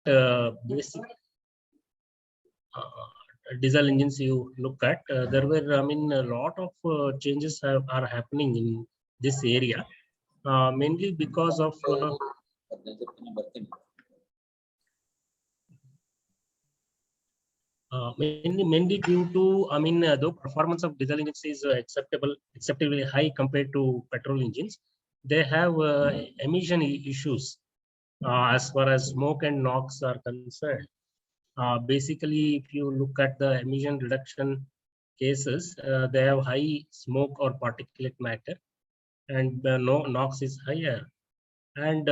basic diesel engines you look at, there were, I mean, a lot of changes are happening in this area, mainly because of mainly due to, I mean, though performance of diesel engines is acceptably high compared to petrol engines, they have emission issues as far as smoke and NOx are concerned. Basically, if you look at the emission reduction cases, they have high smoke or particulate matter, and no NOx is higher. And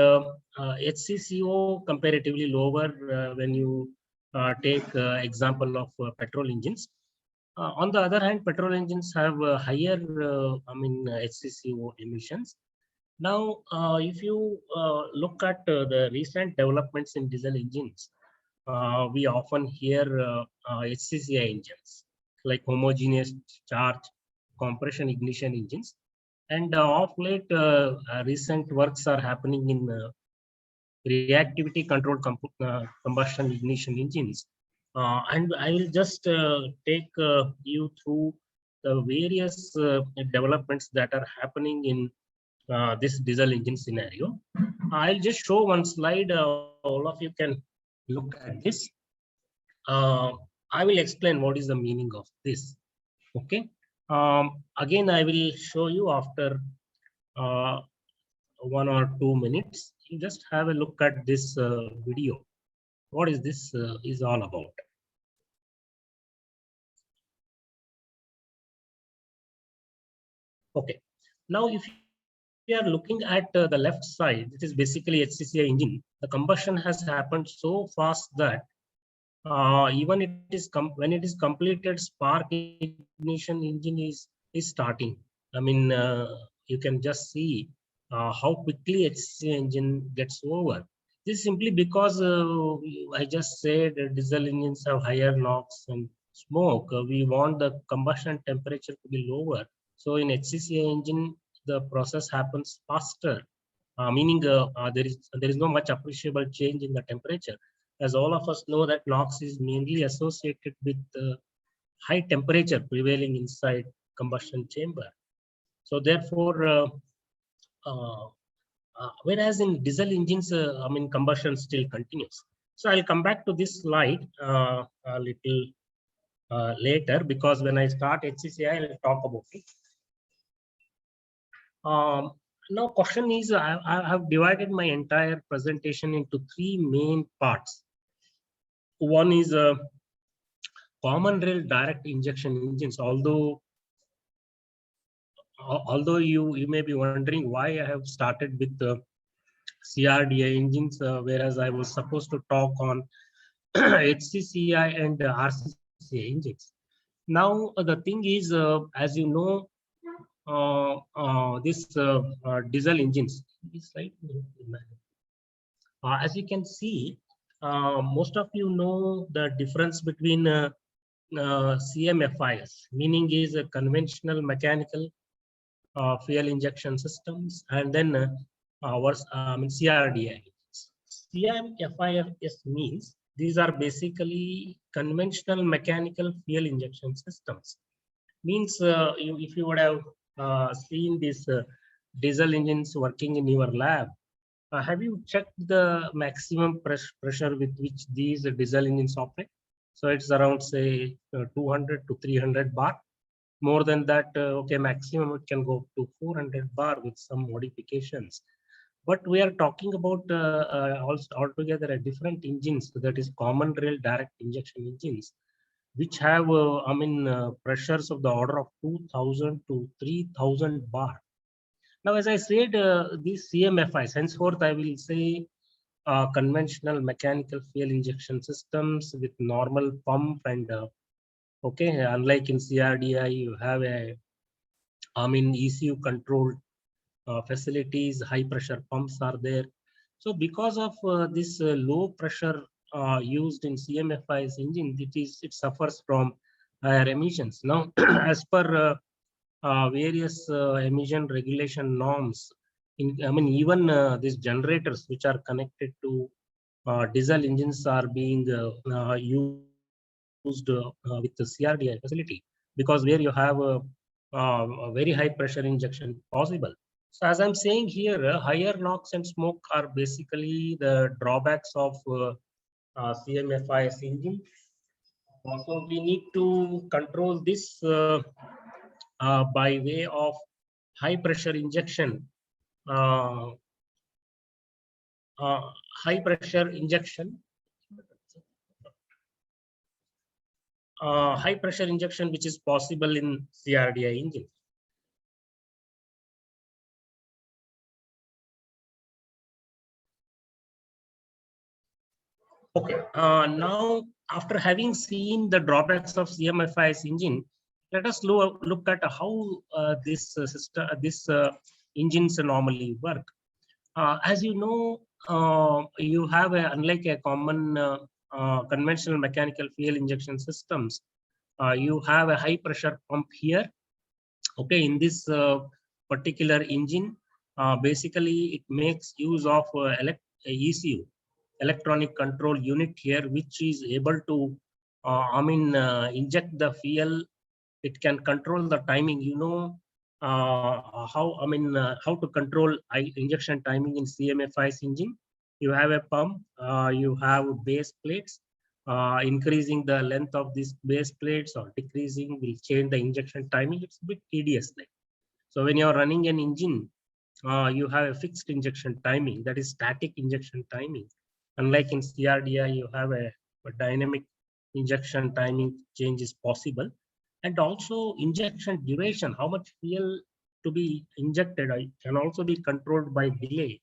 HCCO comparatively lower when you take example of petrol engines. On the other hand, petrol engines have higher, I mean, HCCO emissions. Now, if you look at the recent developments in diesel engines, we often hear HCCI engines like homogeneous charge compression ignition engines. And of late, recent works are happening in reactivity controlled combustion ignition engines. And I will just take you through the various developments that are happening in this diesel engine scenario. I'll just show one slide. All of you can look at this. I will explain what is the meaning of this. Okay. Again, I will show you after 1 or 2 minutes. You just have a look at this video. What is this is all about? Okay. Now, if we are looking at the left side, it is basically HCCI engine. The combustion has happened so fast that even when it is completed, spark ignition engine is starting. I mean, you can just see how quickly HCCI engine gets over. This is simply because I just said diesel engines have higher NOx and smoke. We want the combustion temperature to be lower. So in HCCI engine, the process happens faster, meaning there is no much appreciable change in the temperature. As all of us know that NOx is mainly associated with high temperature prevailing inside combustion chamber. So therefore, whereas in diesel engines, I mean, combustion still continues. So I'll come back to this slide a little later, because when I start HCCI, I'll talk about it. Now, question is, I have divided my entire presentation into 3 main parts. One is common rail direct injection engines. Although you may be wondering why I have started with the CRDI engines, whereas I was supposed to talk on HCCI and RCCI engines. Now, the thing is, as you know, this diesel engines, as you can see, most of you know the difference between CMFIS, meaning is a conventional mechanical fuel injection systems, and then CRDI. CMFIS means these are basically conventional mechanical fuel injection systems. Means if you would have seen these diesel engines working in your lab, have you checked the maximum pressure with which these diesel engines operate? So it's around, say, 200 to 300 bar. More than that, okay, maximum it can go to 400 bar with some modifications. But we are talking about altogether a different engines, that is common rail direct injection engines, which have, pressures of the order of 2000 to 3000 bar. Now, as I said, these CMFIs, henceforth I will say conventional mechanical fuel injection systems with normal pump and okay, unlike in CRDI, you have ECU controlled facilities, high pressure pumps are there. So because of this low pressure used in CMFI's engine, it suffers from higher emissions. Now, as per various emission regulation norms, even these generators which are connected to diesel engines are being used with the CRDI facility, because where you have a very high pressure injection possible. So as I'm saying here, higher NOx and smoke are basically the drawbacks of CMFIS engine. Also, we need to control this by way of high pressure injection. Uh, uh, High pressure injection. High pressure injection, which is possible in CRDI engine. Okay. Now, after having seen the drawbacks of CMFIS engine, let us look at how this system, engines normally work. As you know, you have unlike a common conventional mechanical fuel injection systems, you have a high pressure pump here. Okay, in this particular engine, basically it makes use of ECU, electronic control unit here, which is able to, inject the fuel. It can control the timing. You know how to control injection timing in CMFI's engine. You have a pump. You have base plates. Increasing the length of these base plates or decreasing will change the injection timing. It's a bit tedious. Like. So when you're running an engine, you have a fixed injection timing, that is static injection timing. Unlike in CRDI, you have a dynamic injection timing change is possible. And also injection duration, how much fuel to be injected, can also be controlled by delay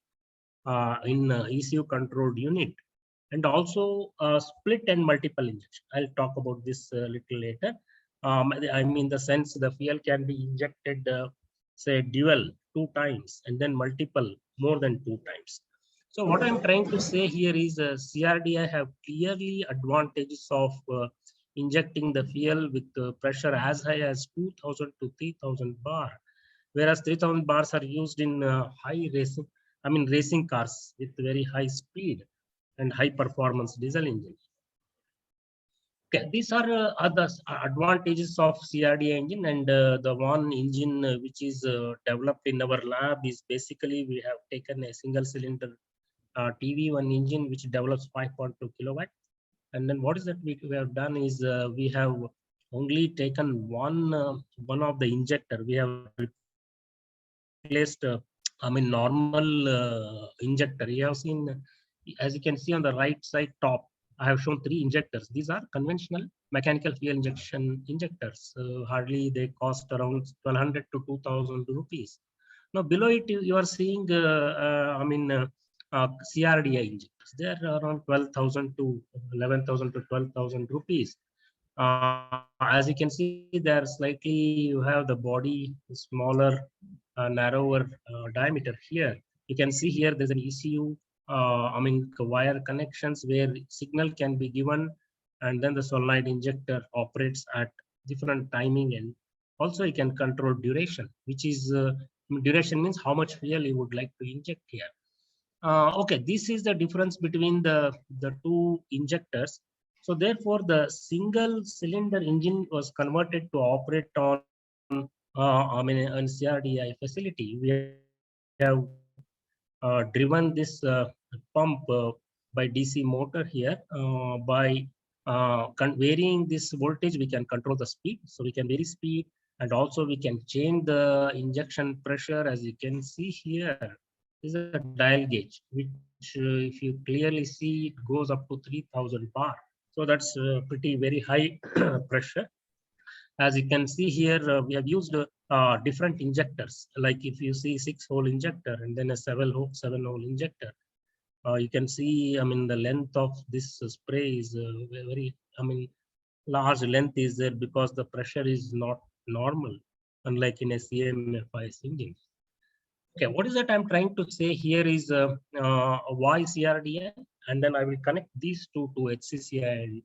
in ECU controlled unit. And also split and multiple injection. I'll talk about this a little later. I mean, the sense the fuel can be injected, say, dual 2 times and then multiple more than 2 times. So what I'm trying to say here is CRDI have clearly advantages of injecting the fuel with pressure as high as 2000 to 3000 bar, whereas 3000 bars are used in racing cars with very high speed and high performance diesel engine. Okay, these are other advantages of CRDI engine, and the one engine which is developed in our lab is basically we have taken a single cylinder TV1 engine which develops 5.2 kilowatt. And then what is that we have done is we have only taken one of the injector. We have replaced normal injector. You have seen, as you can see on the right side top, I have shown 3 injectors. These are conventional mechanical fuel injection injectors. Hardly they cost around 1200 to 2000 rupees. Now below it you are seeing CRDI injectors. They are around 12,000 to 11,000 to 12,000 rupees. As you can see, they are slightly, you have the body smaller, narrower diameter here. You can see here there's an ECU, wire connections where signal can be given, and then the solenoid injector operates at different timing, and also you can control duration, which is duration means how much fuel you would like to inject here. Okay, this is the difference between the 2 injectors. So therefore, the single cylinder engine was converted to operate on on CRDI facility. We have driven this pump by DC motor here. By varying this voltage, we can control the speed. So we can vary speed, and also we can change the injection pressure. As you can see here, this is a dial gauge, which if you clearly see, it goes up to 3000 bar. So that's pretty very high pressure. As you can see here, we have used different injectors. Like if you see 6-hole injector and then a 7-hole injector, you can see, the length of this spray is very, large length is there because the pressure is not normal, unlike in a CMFIS engine. Okay, what is that I'm trying to say here is why CRDI, and then I will connect these two to HCCI and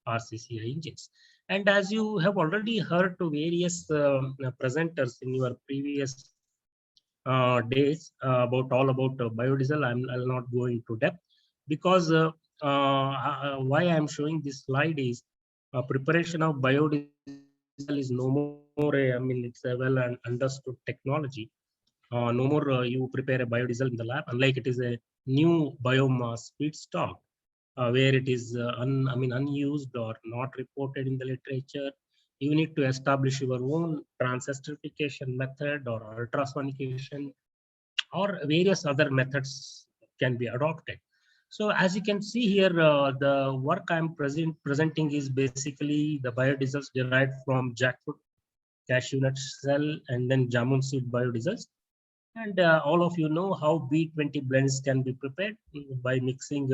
RCCI engines. And as you have already heard to various presenters in your previous days about biodiesel, I'll not go into depth, because why I'm showing this slide is preparation of biodiesel is no more a, I mean, it's a well understood technology. No more you prepare a biodiesel in the lab, unlike it is a new biomass feedstock where it is unused or not reported in the literature. You need to establish your own transesterification method or ultrasonication or various other methods can be adopted. So as you can see here, the work I'm presenting is basically the biodiesels derived from jackfruit, cashew nut cell, and then jamun seed biodiesels. And all of you know how B20 blends can be prepared by mixing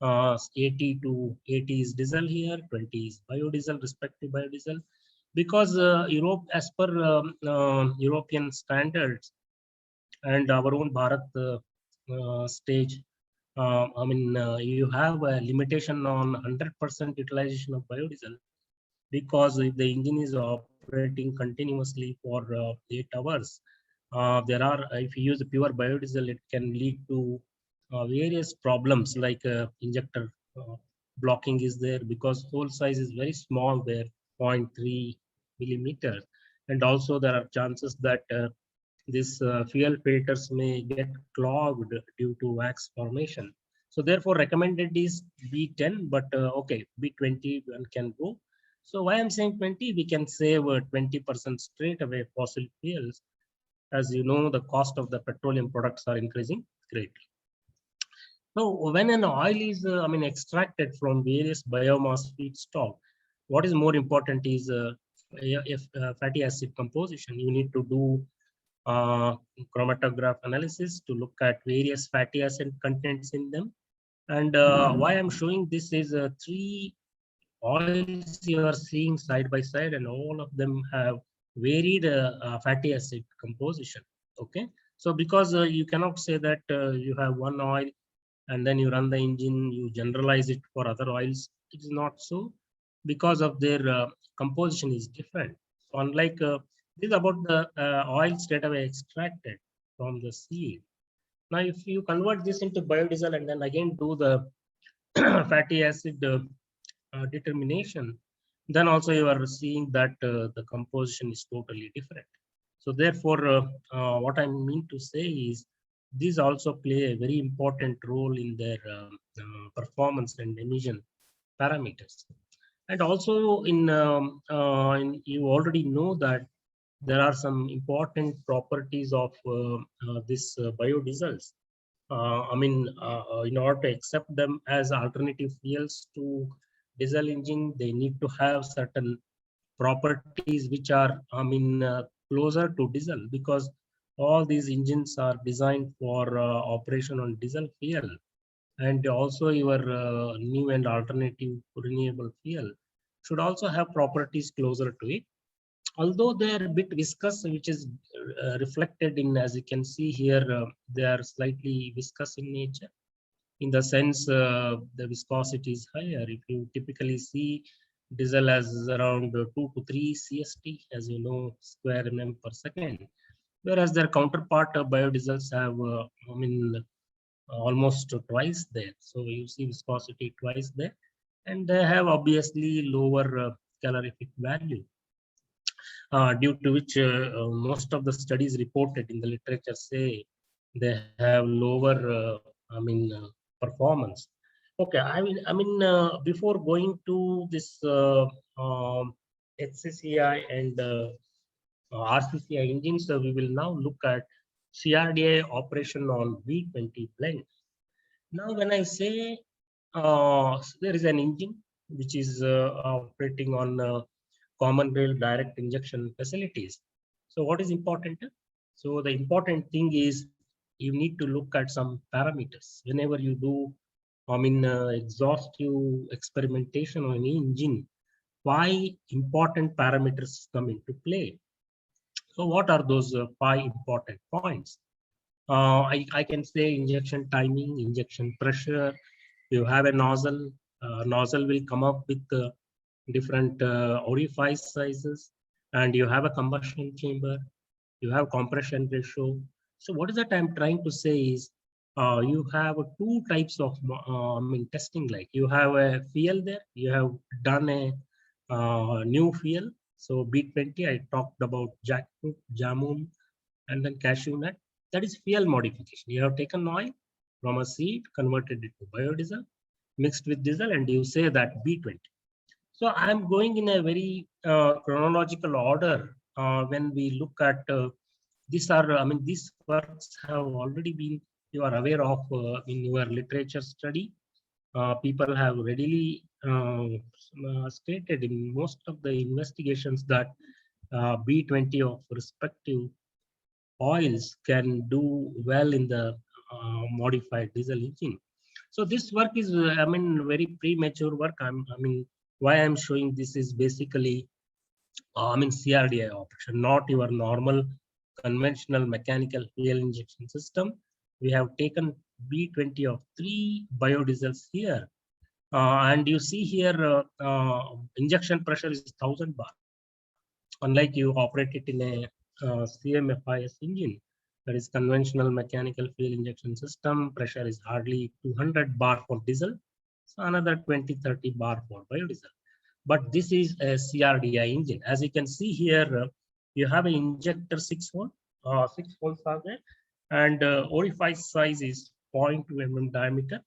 80 to 80 is diesel here, 20 is biodiesel, respective biodiesel. Because Europe, as per European standards and our own Bharat stage, you have a limitation on 100% utilization of biodiesel, because if the engine is operating continuously for 8 hours, if you use pure biodiesel, it can lead to various problems like injector blocking is there, because hole size is very small there, 0.3 millimeters. And also there are chances that these fuel filters may get clogged due to wax formation. So therefore recommended is B10, but okay, B20 one can go. So why I'm saying 20, we can save 20% straight away fossil fuels. As you know, the cost of the petroleum products are increasing greatly. So when an oil is, extracted from various biomass feedstock, what is more important is if fatty acid composition. You need to do uh, chromatograph analysis to look at various fatty acid contents in them. And why I'm showing this is three oils you are seeing side by side, and all of them have varied fatty acid composition. Okay, so because you cannot say that you have one oil and then you run the engine, you generalize it for other oils. It is not so, because of their composition is different. So unlike this is about the oil straight away extracted from the seed. Now, if you convert this into biodiesel and then again do the fatty acid determination, then also you are seeing that the composition is totally different. So therefore, what I mean to say is these also play a very important role in their performance and emission parameters. And also you already know that there are some important properties of this biodiesels. In order to accept them as alternative fuels to diesel engine, they need to have certain properties which are, closer to diesel, because all these engines are designed for operation on diesel fuel. And also your new and alternative renewable fuel should also have properties closer to it, although they are a bit viscous, which is reflected in, as you can see here, they are slightly viscous in nature, in the sense the viscosity is higher. If you typically see diesel as around 2 to 3 cst, as you know, square mm per second, whereas their counterpart biodiesels have almost twice there. So you see viscosity twice there, and they have obviously lower calorific value, due to which most of the studies reported in the literature say they have lower performance. Okay, before going to this HCCI and RCCI engines, we will now look at CRDI operation on V20 blend. Now, when I say there is an engine which is operating on common rail direct injection facilities. So what is important? So the important thing is you need to look at some parameters. Whenever you do, exhaustive experimentation on any engine, 5 important parameters come into play. So what are those 5 important points? I can say injection timing, injection pressure. You have a nozzle. Nozzle will come up with different orifice sizes, and you have a combustion chamber. You have compression ratio. So what is that I'm trying to say is you have two types of testing. Like you have a fuel there, you have done a new fuel. So B20, I talked about jackfruit, jamun, and then cashew nut. That is fuel modification. You have taken oil from a seed, converted it to biodiesel, mixed with diesel, and you say that B20. So I'm going in a very chronological order when we look at these are, these works have already been, you are aware of in your literature study. People have readily stated in most of the investigations that B20 of respective oils can do well in the modified diesel engine. So this work is, very premature work. Why I'm showing this is basically, CRDI operation, not your normal conventional mechanical fuel injection system. We have taken B20 of 3 biodiesels here. And you see here, injection pressure is 1000 bar. Unlike you operate it in a CMFIS engine, that is conventional mechanical fuel injection system, pressure is hardly 200 bar for diesel, so another 20-30 bar for biodiesel. But this is a CRDI engine. As you can see here, you have an injector 6 hole, 6 holes are there, and orifice size is 0.2 mm diameter.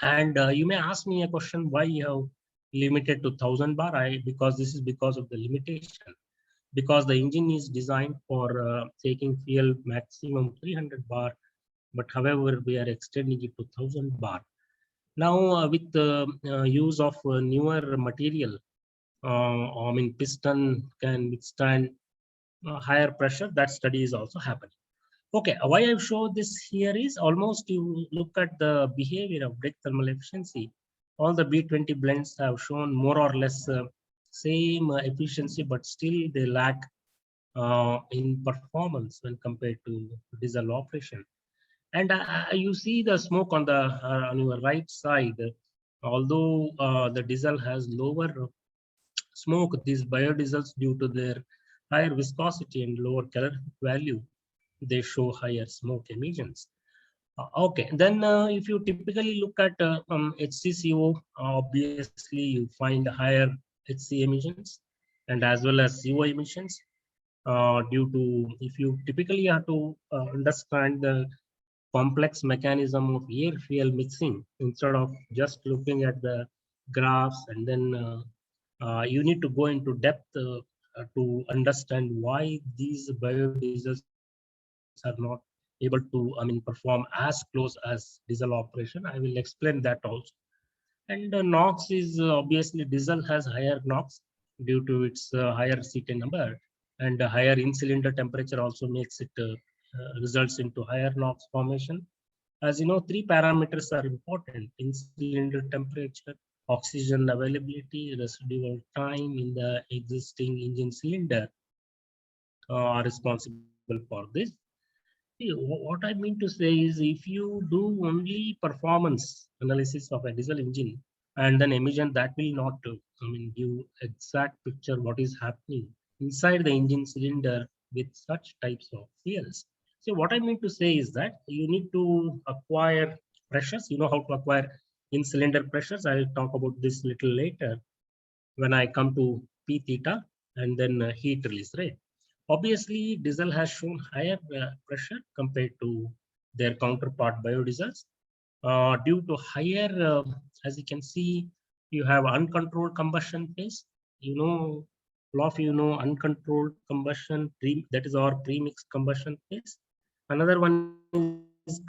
And you may ask me a question, why you have limited to 1000 bar? Because this is because of the limitation. Because the engine is designed for taking fuel maximum 300 bar, but however, we are extending it to 1000 bar. Now, with the use of newer material, piston can withstand higher pressure. That study is also happening. Okay, why I've showed this here is almost you look at the behavior of brake thermal efficiency. All the B20 blends have shown more or less same efficiency, but still they lack in performance when compared to diesel operation. And you see the smoke on the on your right side. Although the diesel has lower smoke, these biodiesels, due to their higher viscosity and lower calorific value, they show higher smoke emissions. Okay, then if you typically look at HCCO, obviously you find higher HC emissions and as well as CO emissions due to, if you typically have to understand the complex mechanism of air fuel mixing instead of just looking at the graphs, and then you need to go into depth to understand why these biodiesels are not able to, perform as close as diesel operation. I will explain that also. And NOx is obviously diesel has higher NOx due to its higher CT number, and higher in-cylinder temperature also makes it results into higher NOx formation. As you know, 3 parameters are important: in-cylinder temperature, oxygen availability, residual time in the existing engine cylinder are responsible for this. What I mean to say is, if you do only performance analysis of a diesel engine and then emission, that will not give exact picture what is happening inside the engine cylinder with such types of fuels. So what I mean to say is that you need to acquire pressures. You know how to acquire in cylinder pressures. I'll talk about this little later when I come to P theta and then heat release rate. Obviously, diesel has shown higher pressure compared to their counterpart biodiesels due to higher, as you can see, you have uncontrolled combustion phase. All of uncontrolled combustion, that is our premixed combustion phase. Another one is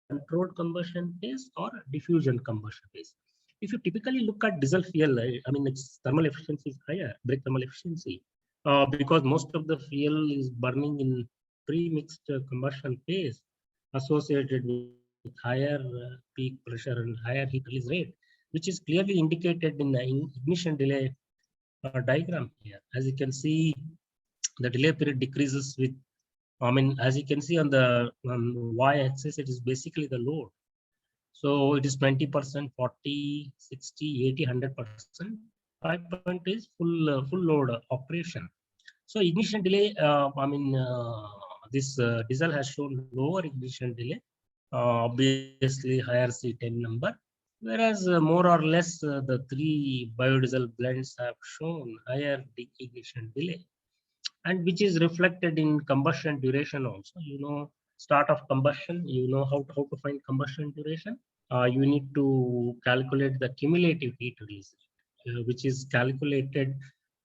controlled combustion phase or diffusion combustion phase. If you typically look at diesel fuel, its thermal efficiency is higher, brake thermal efficiency, because most of the fuel is burning in pre-mixed combustion phase associated with higher peak pressure and higher heat release rate, which is clearly indicated in the ignition delay diagram here. As you can see, the delay period decreases with, as you can see on the y-axis, it is basically the load. So it is 20%, 40, 60, 80, 100%. 5% is full load operation. So ignition delay, this diesel has shown lower ignition delay obviously higher C10 number, whereas more or less the three biodiesel blends have shown higher degradation delay, and which is reflected in combustion duration also. Start of combustion, how to find combustion duration. You need to calculate the cumulative heat release rate, which is calculated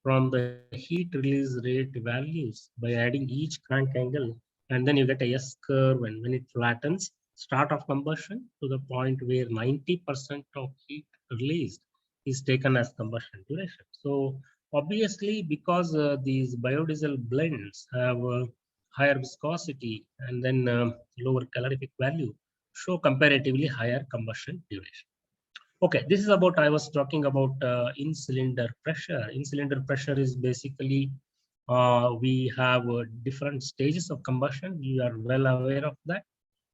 from the heat release rate values by adding each crank angle, and then you get a S curve, and when it flattens, start of combustion to the point where 90% of heat released is taken as combustion duration. So obviously, because these biodiesel blends have higher viscosity and then lower calorific value, show comparatively higher combustion duration. Okay, this is about, I was talking about in-cylinder pressure. In-cylinder pressure is basically, we have different stages of combustion. You are well aware of that.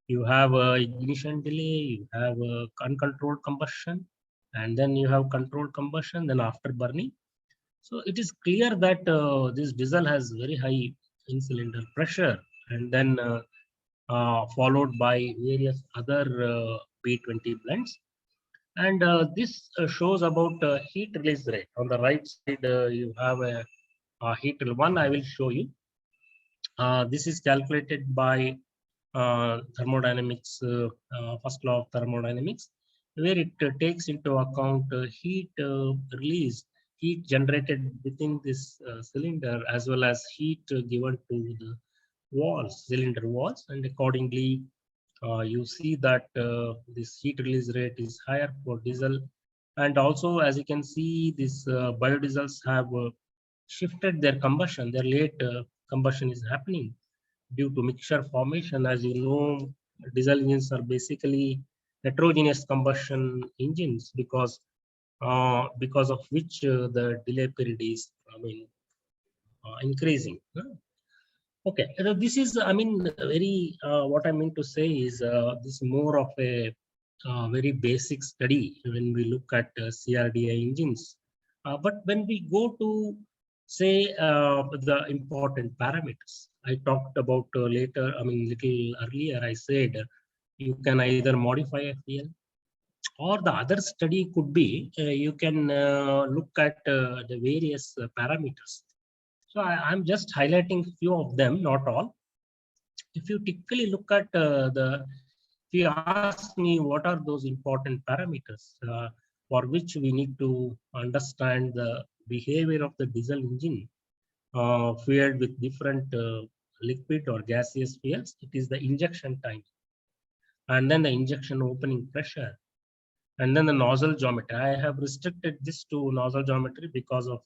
You have ignition delay, you have uncontrolled combustion, and then you have controlled combustion, then after burning. So it is clear that this diesel has very high in-cylinder pressure, and then followed by various other B20 blends. And this shows about heat release rate. On the right side, you have a heat release one. I will show you. This is calculated by thermodynamics, first law of thermodynamics, where it takes into account heat release, heat generated within this cylinder, as well as heat given to the walls, cylinder walls, and accordingly, you see that this heat release rate is higher for diesel. And also, as you can see, these biodiesels have shifted their combustion, their late combustion is happening due to mixture formation. As you know, diesel engines are basically heterogeneous combustion engines, because of which the delay period is, increasing. Okay, so this is, very, what I mean to say is this is more of a very basic study when we look at CRDI engines. But when we go to, say, the important parameters, I talked about later, little earlier, I said you can either modify a fuel, or the other study could be you can look at the various parameters. So I'm just highlighting few of them, not all. If you typically look at if you ask me what are those important parameters for which we need to understand the behavior of the diesel engine fueled with different liquid or gaseous fuels, it is the injection time, and then the injection opening pressure, and then the nozzle geometry. I have restricted this to nozzle geometry because of,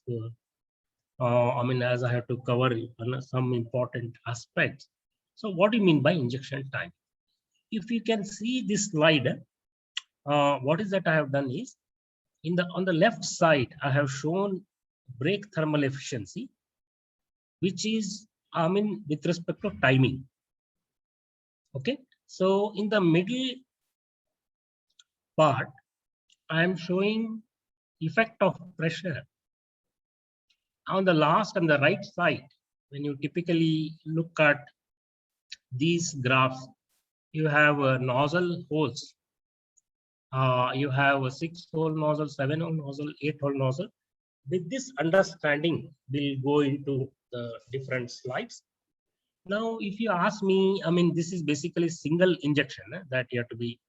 as I have to cover some important aspects. So what do you mean by injection time? If you can see this slide, what is that I have done is, on the left side, I have shown brake thermal efficiency, which is, with respect to timing. Okay, so in the middle part, I am showing effect of pressure. On the last and the right side, when you typically look at these graphs, you have nozzle holes. You have a 6-hole nozzle, 7-hole nozzle, 8-hole nozzle. With this understanding, we'll go into the different slides. Now, if you ask me, this is basically single injection that you have to be.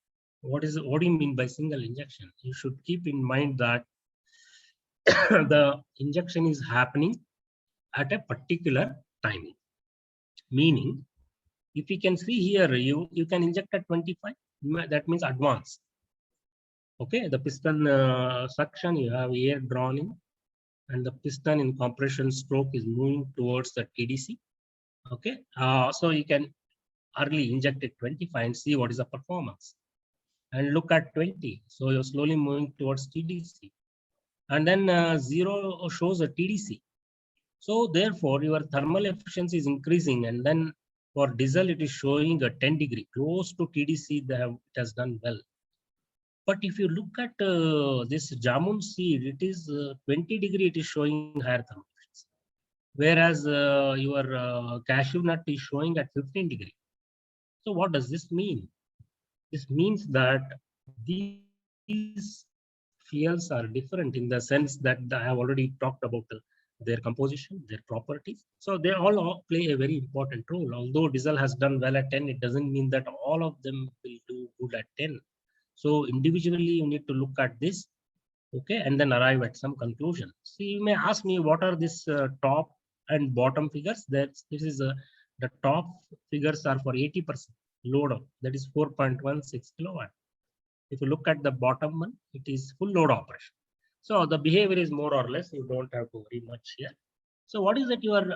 What do you mean by single injection? You should keep in mind that the injection is happening at a particular timing. Meaning, if you can see here, you can inject at 25. That means advance. Okay, the piston suction, you have air drawn in, and the piston in compression stroke is moving towards the TDC. Okay, so you can early inject at 25 and see what is the performance, and look at 20. So you're slowly moving towards TDC, and then 0 shows a TDC. So therefore, your thermal efficiency is increasing, and then for diesel, it is showing a 10 degree close to TDC. It has done well. But if you look at this jamun seed, it is 20 degree, it is showing higher thermal efficiency. Whereas your cashew nut is showing at 15 degree. So what does this mean? This means that these fuels are different in the sense that I have already talked about their composition, their properties. So they all play a very important role. Although diesel has done well at 10, it doesn't mean that all of them will do good at 10. So individually, you need to look at this, okay, and then arrive at some conclusion. So you may ask me, what are these top and bottom figures? This is the top figures are for 80% load of, that is 4.16 kilowatt. If you look at the bottom one, it is full load operation. So the behavior is more or less, you don't have to worry much here. So what is that your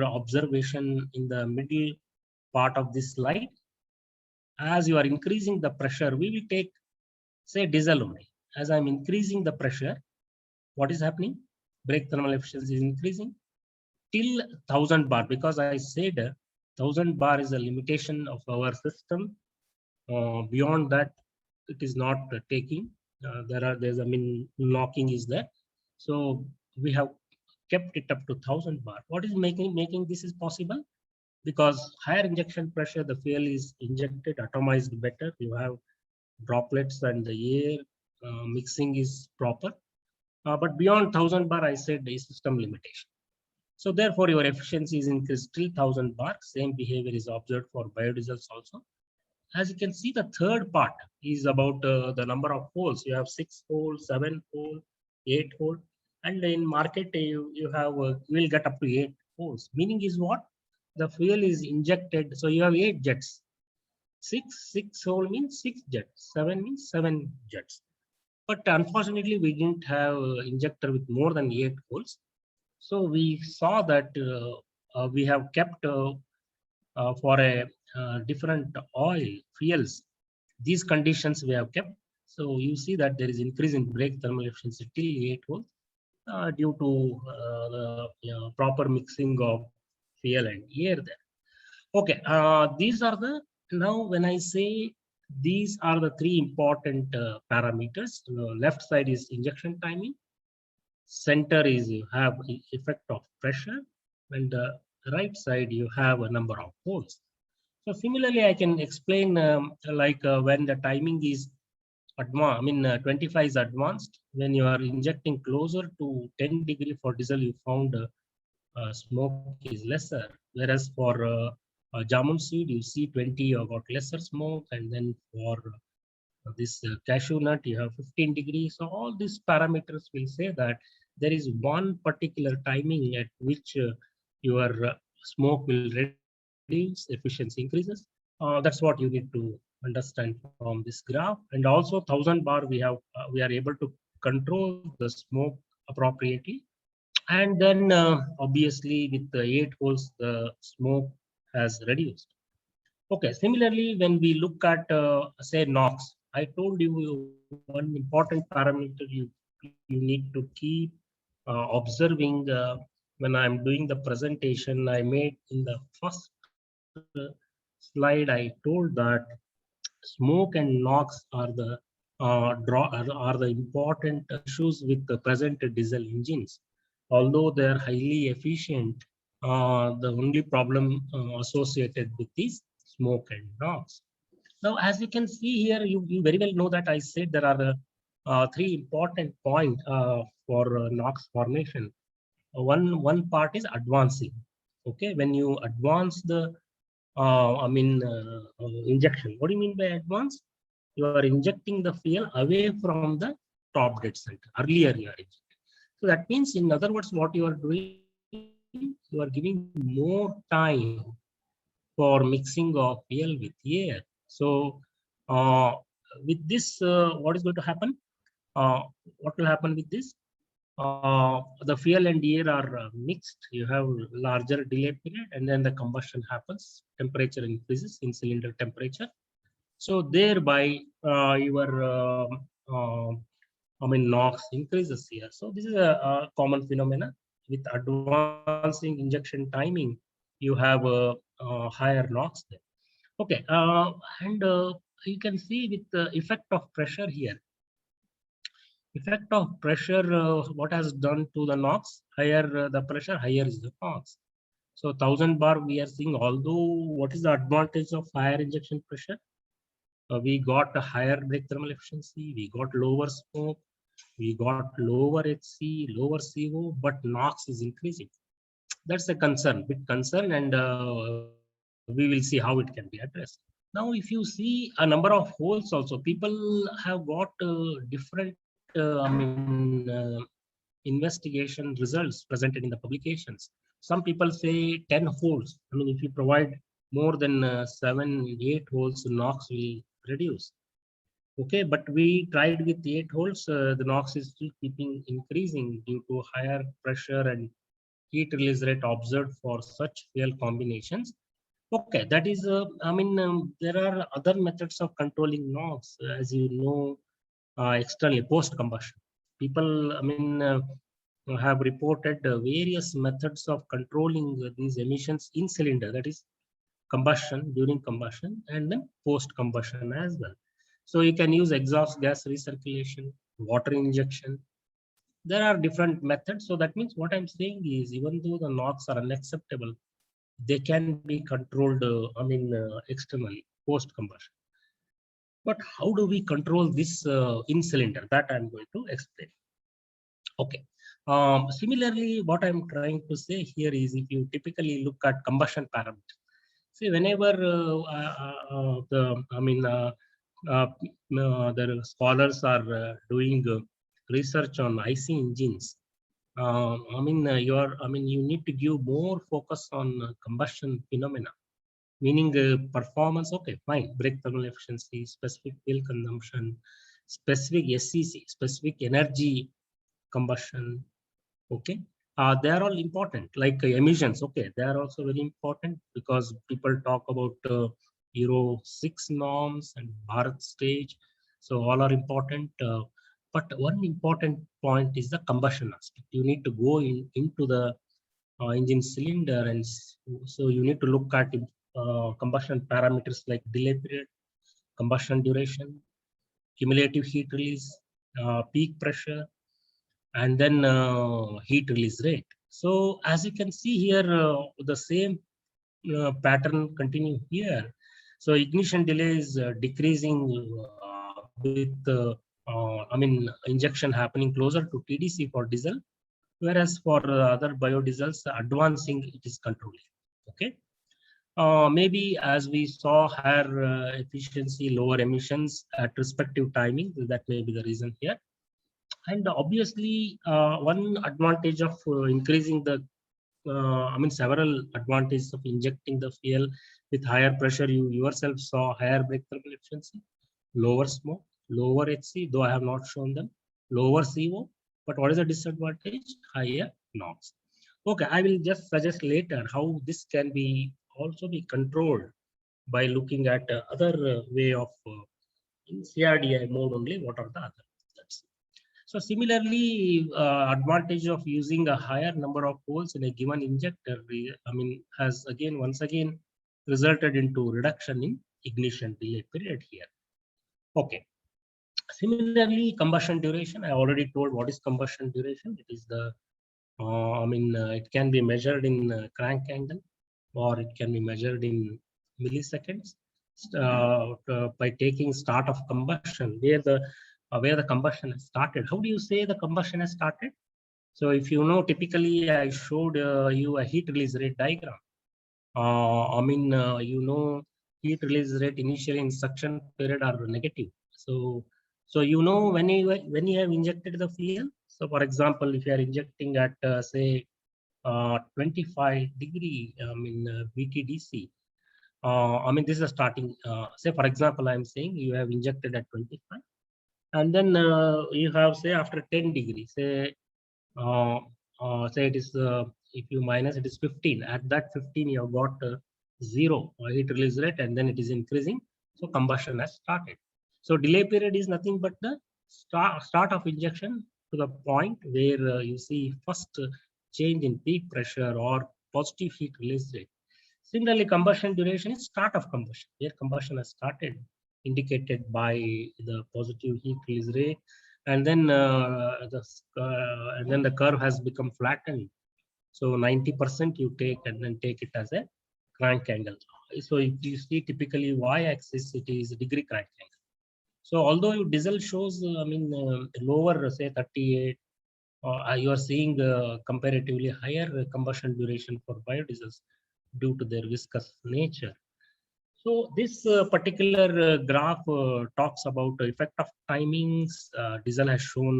observation in the middle part of this slide? As you are increasing the pressure, we will take, say, diesel only. As I'm increasing the pressure, what is happening? Brake thermal efficiency is increasing till 1000 bar, because I said 1000 bar is a limitation of our system. Beyond that, it is not taking. There's knocking is there. So we have kept it up to 1000 bar. What is making this is possible? Because higher injection pressure, the fuel is injected, atomized better. You have droplets and the air mixing is proper. But beyond 1000 bar, I said the system limitation. So therefore, your efficiency is increased till 1000 bar. Same behavior is observed for biodiesels also. As you can see, the third part is about the number of holes. You have 6 holes, 7 holes, 8 holes, and in market you have will get up to 8 holes. Meaning is what? The fuel is injected, so you have 8 jets. 6 hole means 6 jets. 7 means 7 jets. But unfortunately, we didn't have injector with more than 8 holes. So we saw that we have kept for a different oil fuels. These conditions we have kept. So you see that there is increase in brake thermal efficiency till 8 volts due to the proper mixing of fuel and air there. Okay, these are the, now when I say these are the three important parameters. Left side is injection timing. Center is you have effect of pressure, and the right side you have a number of holes. So similarly, I can explain when the timing is advanced, 25 is advanced. When you are injecting closer to 10 degree for diesel, you found smoke is lesser. Whereas for jamun seed, you see 20, you got lesser smoke, and then for this cashew nut, you have 15 degrees. So all these parameters will say that there is one particular timing at which your smoke will reduce, efficiency increases. That's what you need to understand from this graph. And also 1000 bar, we are able to control the smoke appropriately. And then obviously with the 8 holes, the smoke has reduced. Okay, similarly, when we look at say NOx, I told you one important parameter you need to keep observing when I'm doing the presentation. I made in the first slide, I told that smoke and NOx are the important issues with the present diesel engines. Although they are highly efficient, the only problem associated with is smoke and NOx. Now, as you can see here, you very well know that I said there are three important points for NOx formation. One part is advancing. Okay, when you advance the injection. What do you mean by advance? You are injecting the fuel away from the top dead center. Earlier you are injecting. So that means, in other words, what you are doing, you are giving more time for mixing of fuel with air. So with this, what is going to happen? What will happen with this? The fuel and air are mixed. You have larger delay period, and then the combustion happens. Temperature increases in cylinder temperature. So thereby your NOx increases here. So this is a common phenomena. With advancing injection timing, you have a higher NOx there. Okay, and you can see with the effect of pressure here. Effect of pressure, what has done to the NOx? Higher the pressure, higher is the NOx. So 1000 bar we are seeing, although what is the advantage of higher injection pressure? we got a higher break thermal efficiency, we got lower smoke, we got lower HC, lower CO, but NOx is increasing. That's a concern, big concern, and we will see how it can be addressed. Now, if you see a number of holes also, people have got different, investigation results presented in the publications. Some people say 10 holes. I mean, if you provide more than 7, 8 holes, NOx will reduce. Okay, but we tried with 8 holes, the NOx is still keeping increasing due to higher pressure and heat release rate observed for such fuel combinations. Okay, that is, there are other methods of controlling NOx, as you know, externally post combustion. People, have reported various methods of controlling these emissions in cylinder, that is combustion, during combustion, and then post combustion as well. So you can use exhaust gas recirculation, water injection. There are different methods. So that means what I'm saying is, even though the NOx are unacceptable, they can be controlled, externally post combustion. But how do we control this in cylinder? That I'm going to explain. Okay. Similarly, what I'm trying to say here is, if you typically look at combustion parameters, see, whenever the scholars are doing research on IC engines, you need to give more focus on combustion phenomena, meaning performance. Okay, fine, brake thermal efficiency, specific fuel consumption, specific SCC, specific energy combustion. Okay, they are all important, like emissions. Okay, they are also very important, because people talk about Euro 6 norms and Bharat stage, so all are important. But one important point is the combustion aspect. You need to go into the engine cylinder, and so you need to look at combustion parameters like delay period, combustion duration, cumulative heat release, peak pressure, and then heat release rate. So as you can see here, the same pattern continue here. So ignition delay is decreasing with injection happening closer to TDC for diesel, whereas for other biodiesels, advancing, it is controlling. Okay. Maybe as we saw, higher efficiency, lower emissions at respective timing, that may be the reason here. And obviously, one advantage of increasing the, several advantages of injecting the fuel with higher pressure, you yourself saw higher brake thermal efficiency, lower smoke, lower HC, though I have not shown them, lower CO. But what is the disadvantage? Higher NOx. Okay, I will just suggest later how this can be also be controlled by looking at other way of in CRDI mode only. What are the other methods? So similarly, advantage of using a higher number of holes in a given injector, has once again resulted into reduction in ignition delay period here. Okay. Similarly, combustion duration. I already told what is combustion duration. It is the, it can be measured in crank angle, or it can be measured in milliseconds by taking start of combustion, where the combustion has started. How do you say the combustion has started? So if you know, typically I showed you a heat release rate diagram. Heat release rate initially in suction period are negative. So when you have injected the fuel. So for example, if you are injecting at say 25 degree BTDC. This is a starting. Say for example, I'm saying you have injected at 25. And then you have, say, after 10 degrees, say it is, if you minus, it is 15. At that 15, you have got 0 heat release rate, and then it is increasing. So combustion has started. So delay period is nothing but the start of injection to the point where you see first change in peak pressure or positive heat release rate. Similarly, combustion duration is start of combustion, where combustion has started, indicated by the positive heat release rate, and then the curve has become flattened. So 90% you take, and then take it as a crank angle. So if you see typically y-axis, it is degree crank angle. So although your diesel shows, lower, say 38, you are seeing comparatively higher combustion duration for biodiesels due to their viscous nature. So this particular graph talks about the effect of timings. Diesel has shown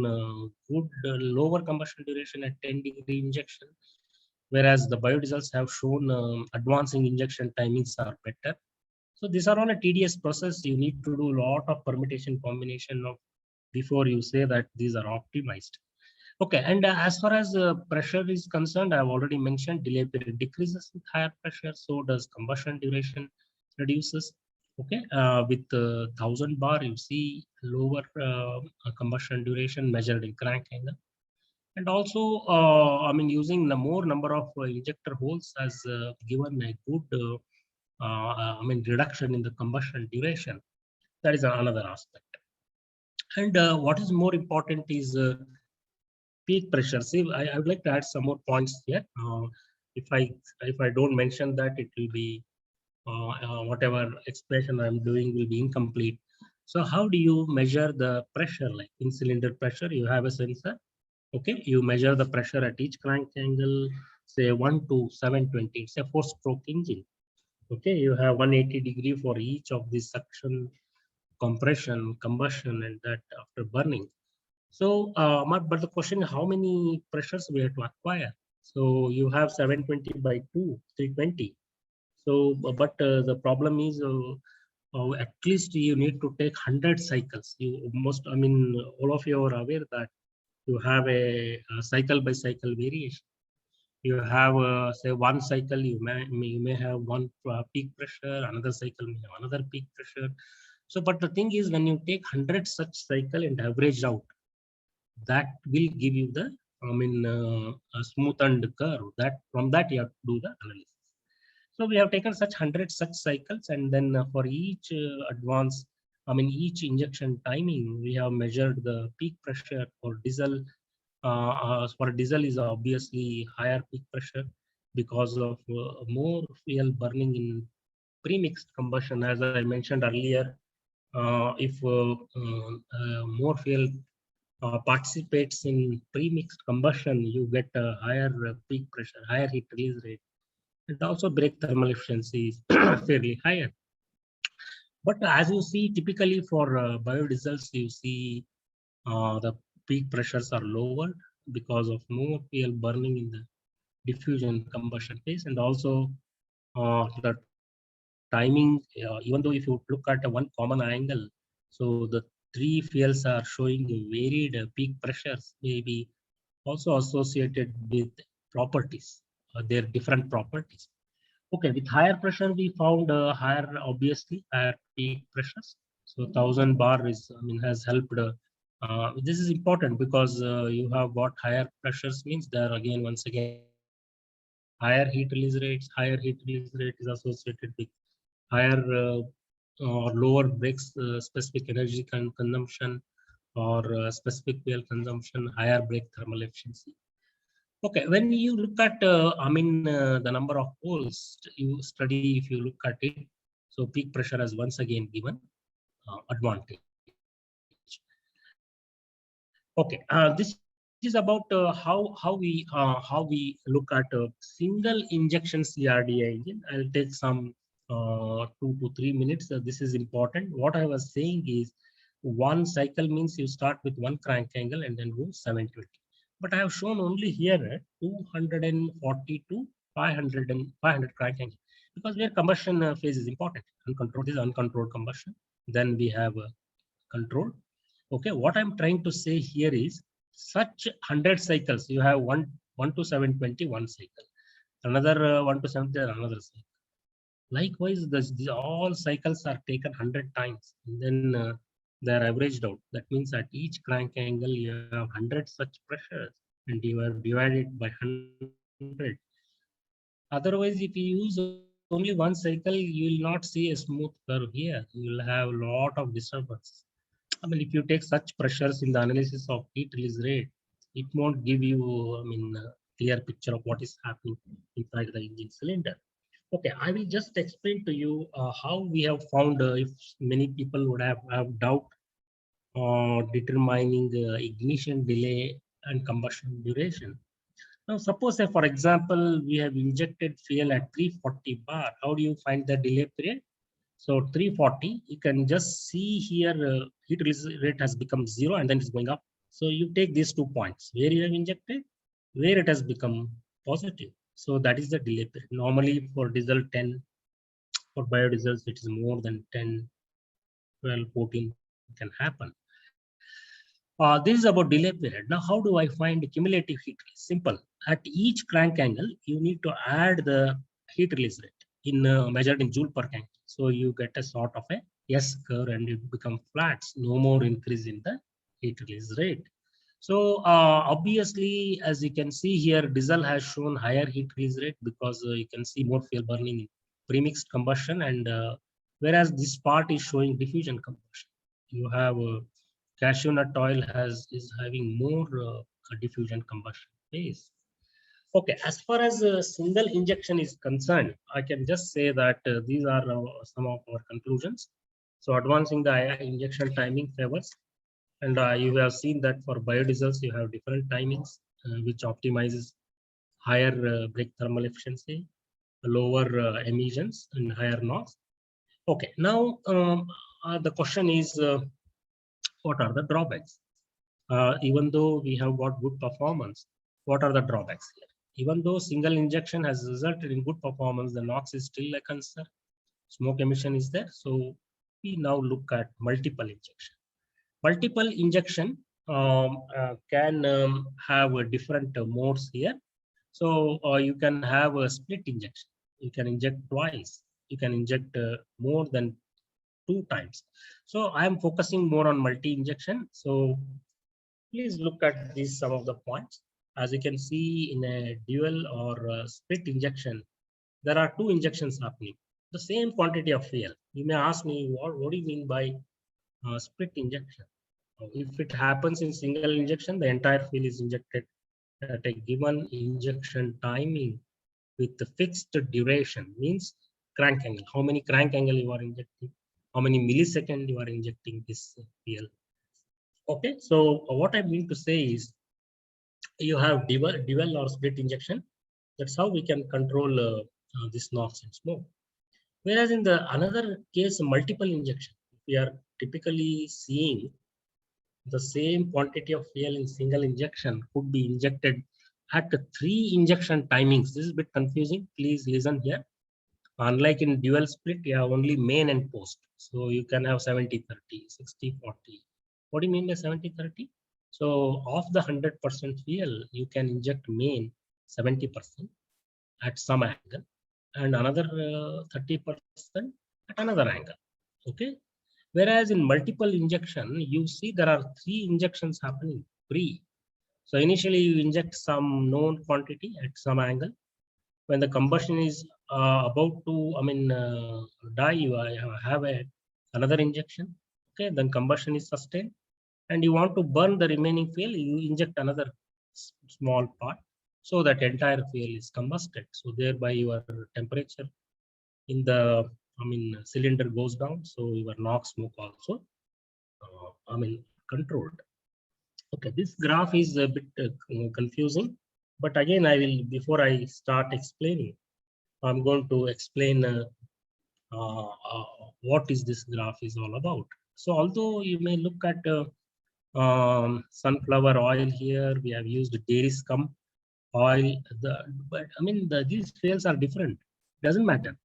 good lower combustion duration at 10-degree injection, whereas the biodiesels have shown advancing injection timings are better. So these are all a tedious process. You need to do a lot of permutation combination of before you say that these are optimized. Okay, and as far as pressure is concerned, I have already mentioned delay period decreases with higher pressure. So does combustion duration reduces. Okay, with 1000 bar, you see lower combustion duration measured in crank angle. And also, using the more number of injector holes has given a good, reduction in the combustion duration. That is another aspect. And what is more important is peak pressure. See, I would like to add some more points here. If I don't mention that, it will be whatever expression I'm doing will be incomplete. So how do you measure the pressure? Like in cylinder pressure, you have a sensor. Okay, you measure the pressure at each crank angle, say 1 to 720. It's a 4-stroke engine. Okay, you have 180-degree for each of these suction, compression, combustion, and that after burning. So, but the question is how many pressures we have to acquire? So you have 720 by 2, 320. So, but the problem is at least you need to take 100 cycles. You must, all of you are aware that you have a cycle by cycle variation. You have say one cycle, you may have one peak pressure, another cycle may have another peak pressure. So, but the thing is, when you take 100 such cycle and average out, that will give you the a smoothened curve. That from that you have to do the analysis. So we have taken such 100 such cycles, and then for each each injection timing, we have measured the peak pressure for diesel. For diesel is obviously higher peak pressure because of more fuel burning in pre-mixed combustion. As I mentioned earlier, if more fuel participates in pre-mixed combustion, you get a higher peak pressure, higher heat release rate, and also brake thermal efficiency is fairly higher. But as you see, typically for biodiesels, you see the peak pressures are lower because of more fuel burning in the diffusion combustion phase, and also the timing. Even though if you look at one common angle, so the three fuels are showing varied peak pressures, maybe also associated with properties, their different properties. Okay, with higher pressure, we found higher, obviously, higher peak pressures. So 1000 bar is, has helped. This is important because you have got higher pressures means there again, once again, higher heat release rates. Higher heat release rate is associated with higher or lower brakes specific energy consumption or specific fuel consumption, higher brake thermal efficiency. Okay, when you look at, the number of poles you study, if you look at it, so peak pressure has once again given advantage. Okay, this is about how we look at a single injection CRDI engine. I'll take some 2 to 3 minutes. This is important. What I was saying is one cycle means you start with one crank angle and then go 720. But I have shown only here 240 to 500 crank angle because where combustion phase is important. Uncontrolled is uncontrolled combustion. Then we have control. Okay, what I'm trying to say here is such 100 cycles. You have one to 720 one cycle, another 1 to 70 another cycle. Likewise, all cycles are taken 100 times, and then they are averaged out. That means at each crank angle you have 100 such pressures, and you are divided by 100. Otherwise, if you use only one cycle, you will not see a smooth curve here. You will have a lot of disturbance. If you take such pressures in the analysis of heat release rate, it won't give you, clear picture of what is happening inside the engine cylinder. Okay, I will just explain to you how we have found if many people would have doubt determining ignition delay and combustion duration. Now, suppose say for example, we have injected fuel at 340 bar. How do you find the delay period? So 340, you can just see here heat release rate has become 0 and then it's going up. So you take these 2 points where you have injected, where it has become positive. So that is the delay period. Normally for diesel 10, for biodiesels, it is more than 10, 12, 14 can happen. This is about delay period. Now, how do I find cumulative heat release? Simple. At each crank angle, you need to add the heat release rate in measured in joule per crank. So you get a sort of a S curve and it become flats. No more increase in the heat release rate. So obviously, as you can see here, diesel has shown higher heat release rate because you can see more fuel burning in premixed combustion, and whereas this part is showing diffusion combustion. You have cashew nut oil is having more diffusion combustion phase. Okay, as far as single injection is concerned, I can just say that these are some of our conclusions. So advancing the injection timing favors, and you have seen that for biodiesels, you have different timings, which optimizes higher brake thermal efficiency, lower emissions, and higher NOx. Okay, now the question is, what are the drawbacks? Even though we have got good performance, what are the drawbacks here? Even though single injection has resulted in good performance, the NOx is still a concern. Smoke emission is there. So we now look at multiple injection. Multiple injection can have different modes here. So you can have a split injection. You can inject twice. You can inject more than 2 times. So I am focusing more on multi-injection. So please look at these some of the points. As you can see in a dual or split injection, there are 2 injections happening. The same quantity of fuel. You may ask me, what do you mean by split injection? If it happens in single injection, the entire fuel is injected at a given injection timing with the fixed duration, means crank angle. How many crank angle you are injecting? How many millisecond you are injecting this fuel? Okay, so what I mean to say is you have dual or split injection. That's how we can control this NOx and smoke. Whereas in the another case, multiple injection, we are typically seeing the same quantity of fuel in single injection could be injected at 3 injection timings. This is a bit confusing. Please listen here. Unlike in dual split, you have only main and post. So you can have 70-30, 60-40. What do you mean by 70-30? So of the 100% fuel, you can inject main 70% at some angle and another 30% at another angle. Okay. Whereas in multiple injection, you see there are 3 injections happening pre. So initially you inject some known quantity at some angle. When the combustion is about to, die, you have another injection. Okay, then combustion is sustained, and you want to burn the remaining fuel. You inject another small part, so that entire fuel is combusted. So thereby your temperature in the cylinder goes down. So your NOx smoke also controlled. Okay, this graph is a bit confusing, but again, I will, before I start explaining, I'm going to explain what is this graph is all about. So although you may look at sunflower oil here, we have used dairy scum oil, but these fuels are different. Doesn't matter.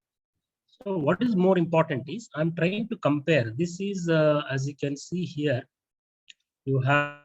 So what is more important is I'm trying to compare. This is, as you can see here, you have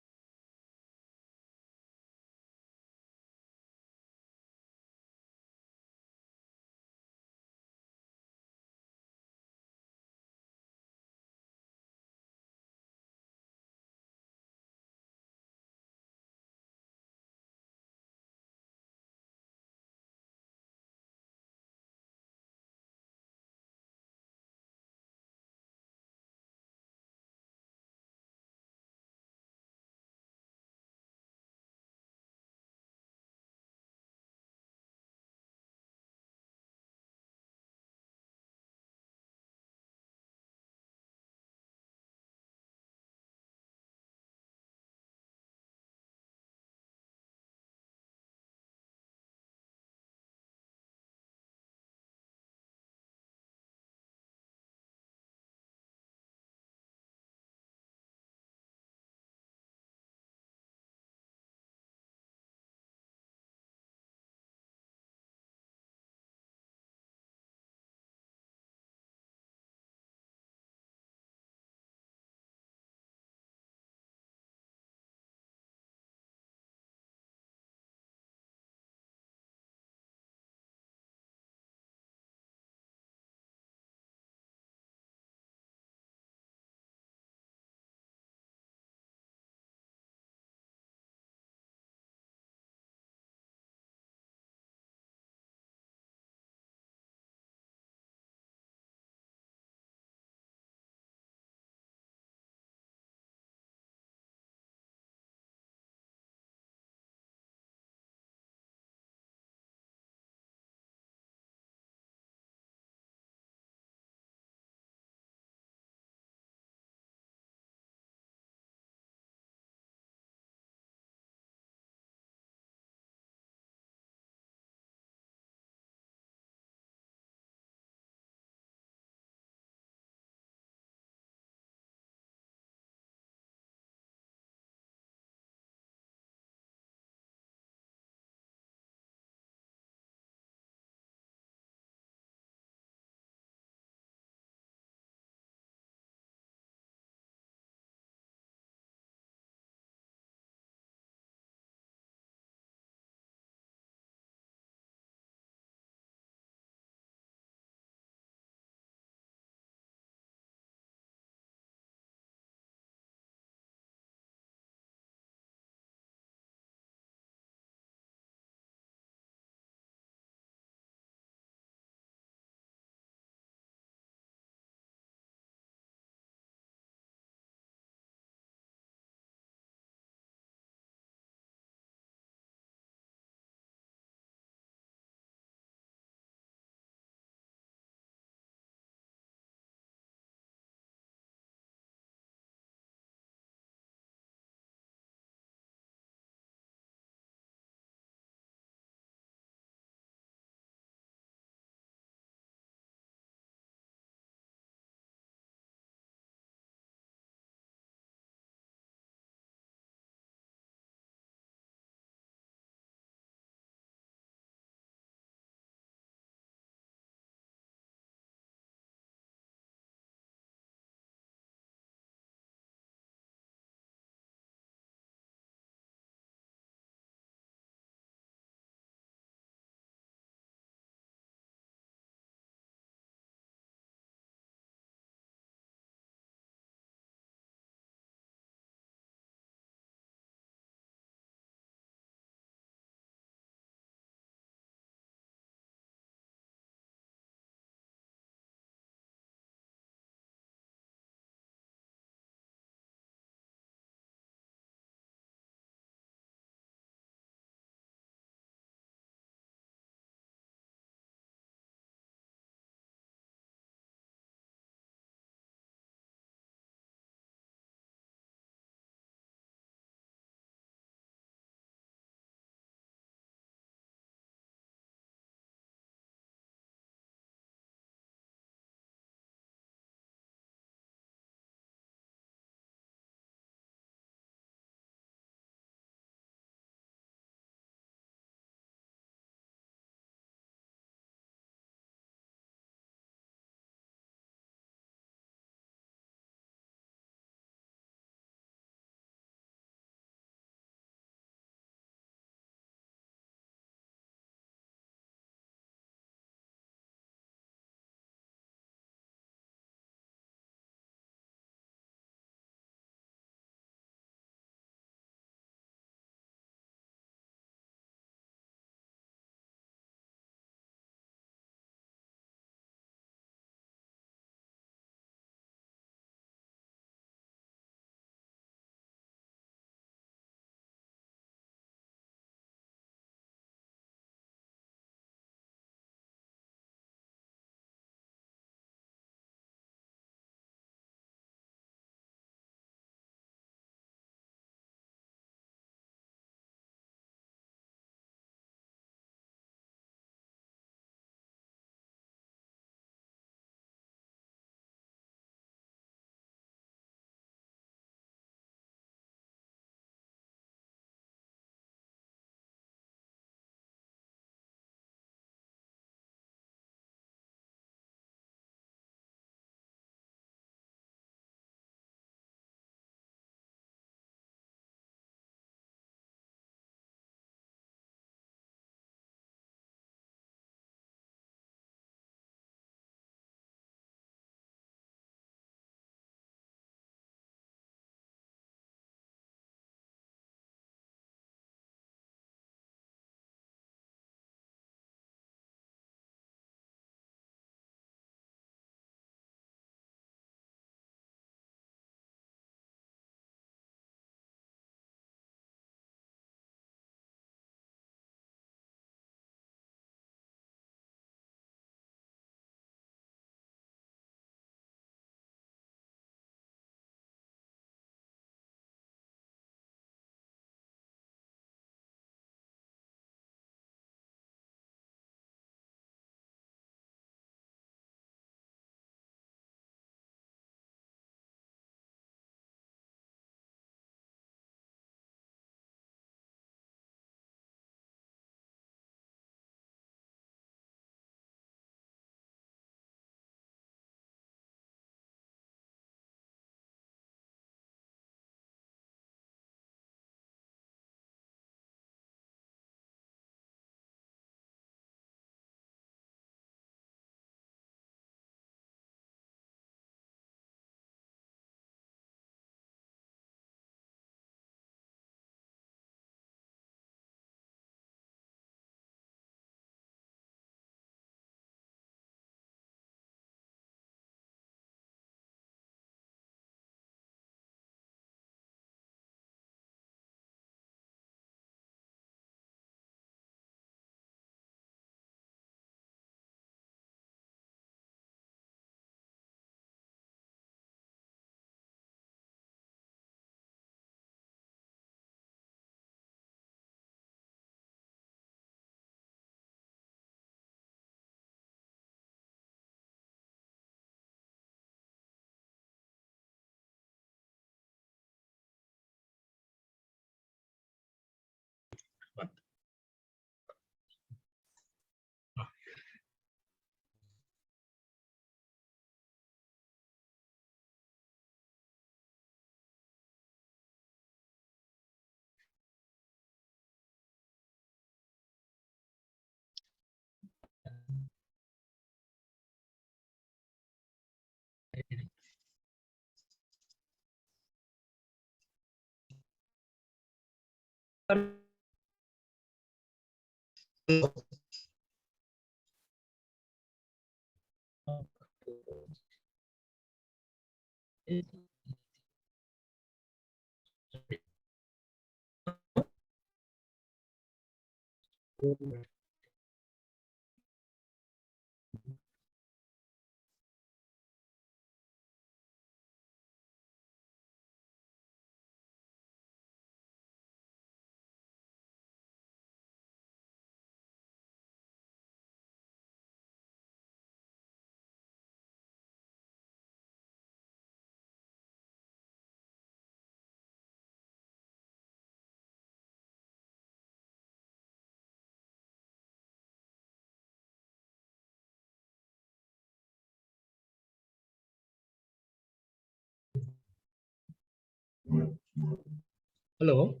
Hello.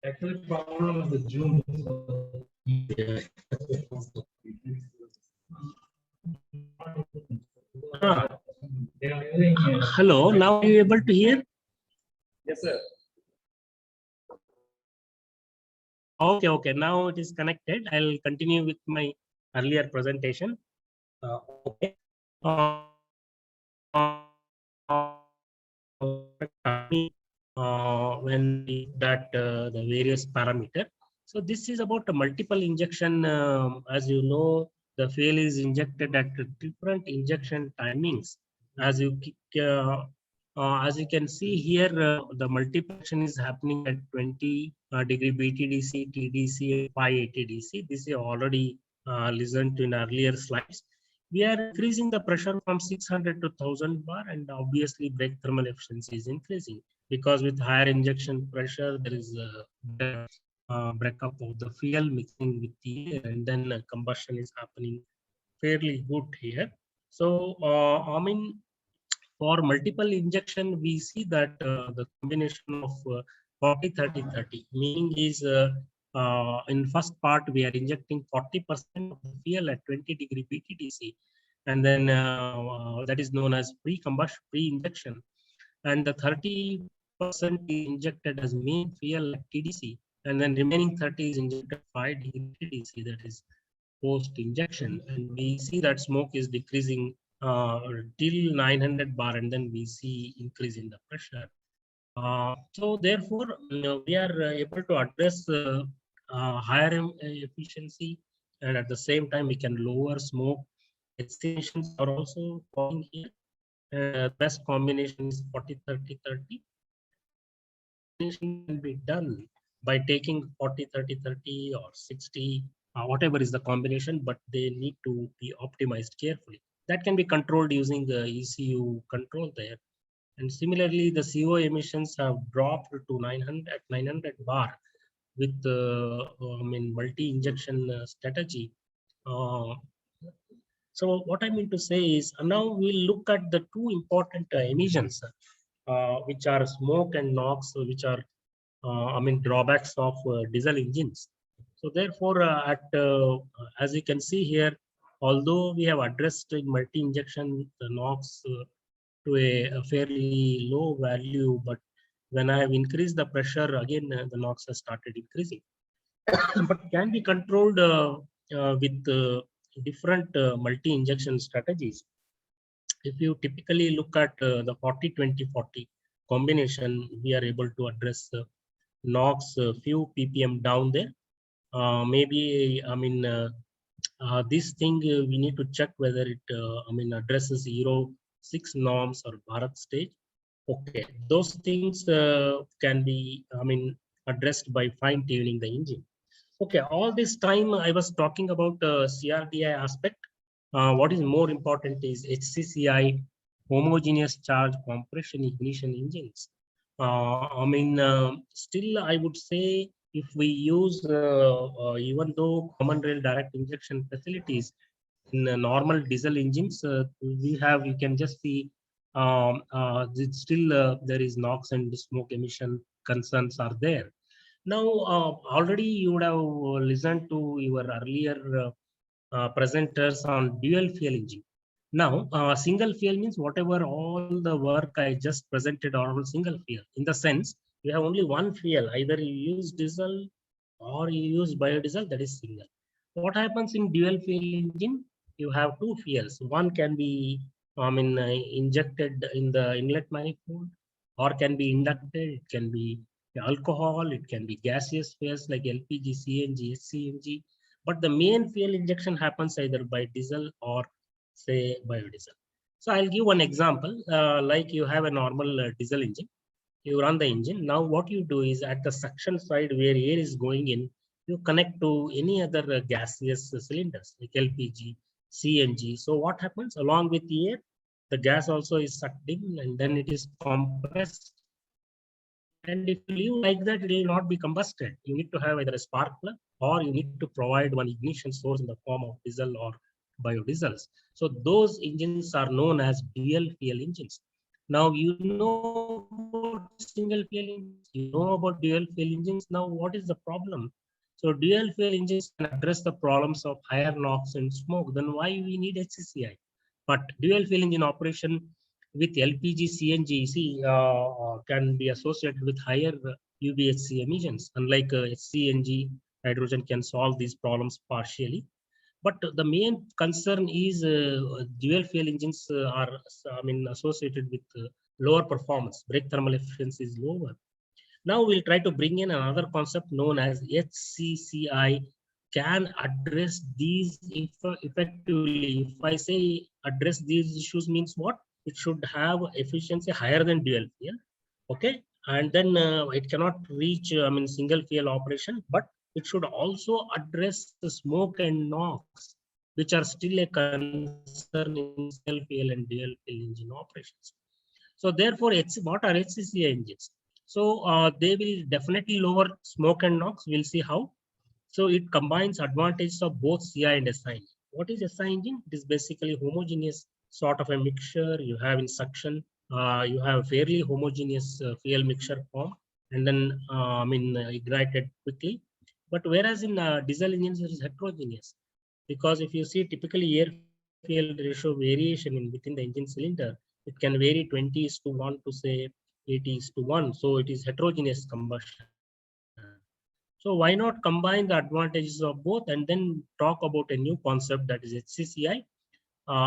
Actually, problem of the Zoom. Ah. Hello. Now are you able to hear? Yes, sir. Okay. Okay. Now it is connected. I'll continue with my earlier presentation. Okay. When that the various parameter. So this is about a multiple injection. As you know, the fuel is injected at different injection timings. As you as you can see here, the multiplication is happening at 20 degree BTDC, TDC, 580 DC. This is already listened to in earlier slides. We are increasing the pressure from 600 to 1000 bar, and obviously brake thermal efficiency is increasing because with higher injection pressure, there is a breakup of the fuel mixing with the air, and then combustion is happening fairly good here. So, I mean, for multiple injection, we see that the combination of 40, 30, 30, meaning is in first part, we are injecting 40% of the fuel at 20 degree BTDC, and then that is known as pre-combustion, pre-injection, and the 30% is injected as main fuel at TDC, and then remaining 30 is injected 5 degree TDC, that is post injection, and we see that smoke is decreasing till 900 bar, and then we see increase in the pressure. So therefore, we are able to address higher efficiency, and at the same time we can lower smoke. Estimations are also falling here. Best combination is 40, 30, 30. Can be done by taking 40, 30, 30 or 60, whatever is the combination, but they need to be optimized carefully. That can be controlled using the ECU control there. And similarly, the CO emissions have dropped to 900 bar with I mean, multi-injection strategy. So what I mean to say is now we'll look at the two important emissions, which are smoke and NOx, which are I mean drawbacks of diesel engines. So therefore, as you can see here, although we have addressed in multi-injection the NOx to a fairly low value, but when I have increased the pressure, again the NOx has started increasing. But can be controlled with different multi-injection strategies. If you typically look at the 40-20-40 combination, we are able to address NOx few ppm down there. Maybe I mean this thing we need to check whether it I mean addresses Euro 6 norms or Bharat stage. Okay, those things can be I mean addressed by fine tuning the engine. Okay, all this time I was talking about CRDI aspect. What is more important is HCCI, homogeneous charge compression ignition engines. I mean, still I would say if we use, even though common rail direct injection facilities in normal diesel engines, we have, you can just see still there is NOx and smoke emission concerns are there. Now, already you would have listened to your earlier presenters on dual fuel engine. Now, single fuel means whatever all the work I just presented are all single fuel. In the sense, You have only one fuel, either you use diesel or you use biodiesel, that is single. What happens in dual fuel engine? You have two fuels. One can be injected in the inlet manifold, or can be inducted. It can be alcohol, it can be gaseous fuels like LPG, CNG, SCNG. But the main fuel injection happens either by diesel or say biodiesel. So I'll give one example. Like you have a normal diesel engine, you run the engine. Now what you do is at the suction side where air is going in, you connect to any other gaseous cylinders like LPG, CNG. So what happens along with the air, the gas also is sucked in and then it is compressed. And if you leave like that, it will not be combusted. You need to have either a spark plug or you need to provide one ignition source in the form of diesel or biodiesels. So those engines are known as dual fuel engines. Now you know about single fuel engines, you know about dual fuel engines. Now what is the problem? So dual fuel engines can address the problems of higher NOx and smoke. Then why we need HCCI? But dual fuel engine operation with LPG, CNG, can be associated with higher UBHC emissions. Unlike CNG, hydrogen can solve these problems partially. But the main concern is dual fuel engines are, associated with lower performance. Brake thermal efficiency is lower. Now we'll try to bring in another concept known as HCCI can address these effectively. If I say address these issues means what? It should have efficiency higher than dual fuel. Okay. And then it cannot reach, single fuel operation, but it should also address the smoke and NOx, which are still a concern in single fuel and dual fuel engine operations. So therefore, what are HCCI engines? So they will definitely lower smoke and NOx. We'll see how. So it combines advantages of both CI and SI engine. What is SI engine? It is basically homogeneous sort of a mixture. You have in suction, you have fairly homogeneous fuel mixture form, and then ignited quickly. But whereas in diesel engines, it is heterogeneous, because if you see typically air fuel ratio variation within the engine cylinder, it can vary 20:1 to say 80:1. So it is heterogeneous combustion. So why not combine the advantages of both and then talk about a new concept, that is HCCI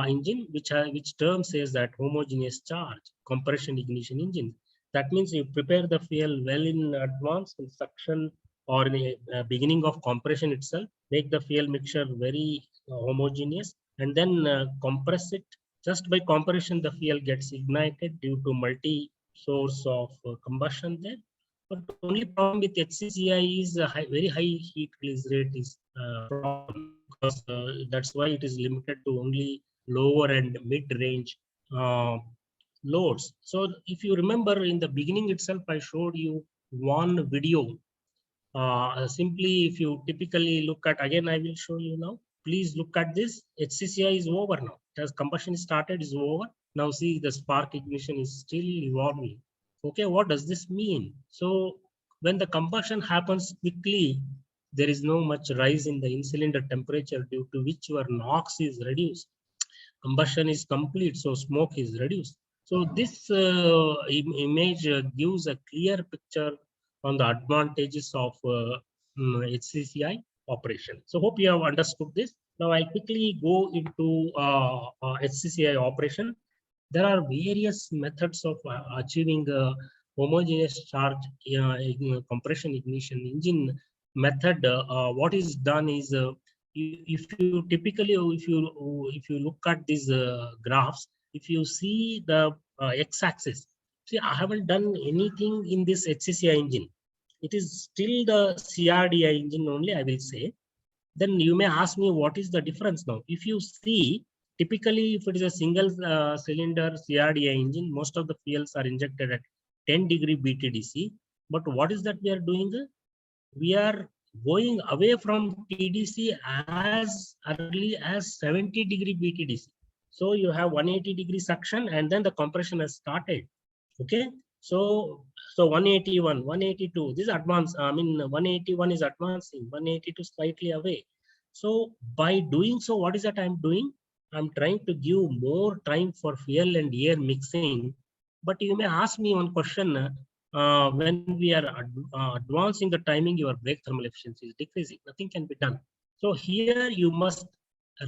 engine, which term says that homogeneous charge compression ignition engine. That means you prepare the fuel well in advance in suction or in the beginning of compression itself, make the fuel mixture very homogeneous, and then compress it. Just by compression, the fuel gets ignited due to multi source of combustion there. But only problem with HCCI is very high heat release rate is problem, because that's why it is limited to only lower and mid-range loads. So if you remember in the beginning itself, I showed you one video. Simply, if you typically look at, again, I will show you now. Please look at this. HCCI is over now. As combustion started, is over. Now see the spark ignition is still evolving. Okay, what does this mean? So when the combustion happens quickly, there is no much rise in the in-cylinder temperature, due to which your NOx is reduced. Combustion is complete, so smoke is reduced. So this image gives a clear picture on the advantages of HCCI operation. So hope you have understood this. Now I'll quickly go into HCCI operation. There are various methods of achieving homogeneous charge compression ignition engine method. What is done is, if you look at these graphs, if you see the x-axis, see, I haven't done anything in this HCCI engine. It is still the CRDI engine only, I will say. Then you may ask me, what is the difference now? If you see, typically, if it is a single cylinder CRDI engine, most of the fuels are injected at 10° BTDC. But what is that we are doing? We are going away from TDC as early as 70° BTDC. So you have 180° suction, and then the compression has started. Okay. So 181, 182, this is advanced. 181 is advancing, 182 slightly away. So by doing so, what is that I'm doing? I'm trying to give more time for fuel and air mixing. But you may ask me one question, when we are advancing the timing, your brake thermal efficiency is decreasing. Nothing can be done. So here you must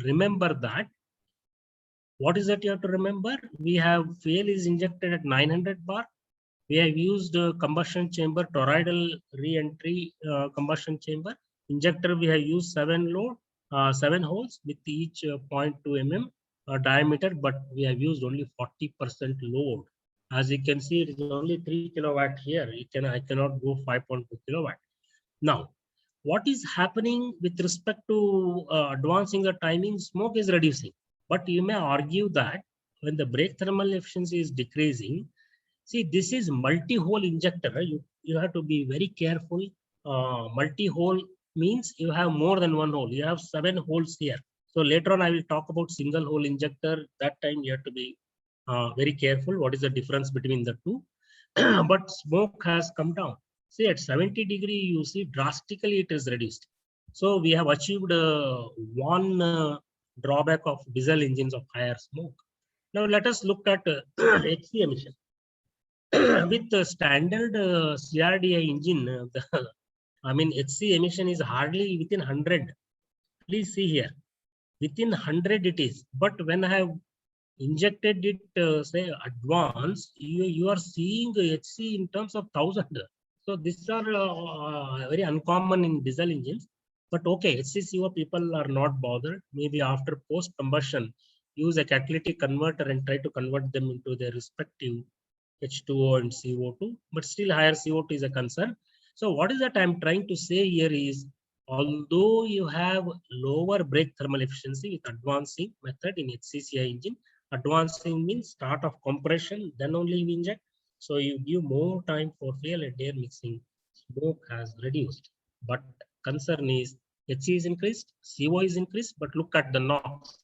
remember that. What is that you have to remember? We have fuel is injected at 900 bar. We have used combustion chamber, toroidal re-entry combustion chamber. Injector, we have used 7 holes with each 0.2 mm diameter, but we have used only 40% load. As you can see, it is only 3 kilowatt here. I cannot go 5.2 kilowatt. Now, what is happening with respect to advancing the timing? Smoke is reducing, but you may argue that when the brake thermal efficiency is decreasing, see, this is multi-hole injector. You have to be very careful. Multi-hole means you have more than one hole. You have 7 holes here. So later on, I will talk about single hole injector. That time you have to be very careful. What is the difference between the two? But smoke has come down. See, at 70 degree, you see drastically it is reduced. So we have achieved one drawback of diesel engines of higher smoke. Now let us look at HC emission. With the standard CRDI engine, HC emission is hardly within 100. Please see here, within 100 it is. But when I have injected it, say advanced, you are seeing HC in terms of 1000. So these are very uncommon in diesel engines. But okay, HCCO people are not bothered. Maybe after post combustion, use a catalytic converter and try to convert them into their respective H2O and CO2, but still higher CO2 is a concern. So what is that I'm trying to say here is, although you have lower brake thermal efficiency with advancing method in HCCI engine, advancing means start of compression, then only you inject. So you give more time for fuel and air mixing. Smoke has reduced, but concern is HC is increased, CO is increased, but look at the NOx.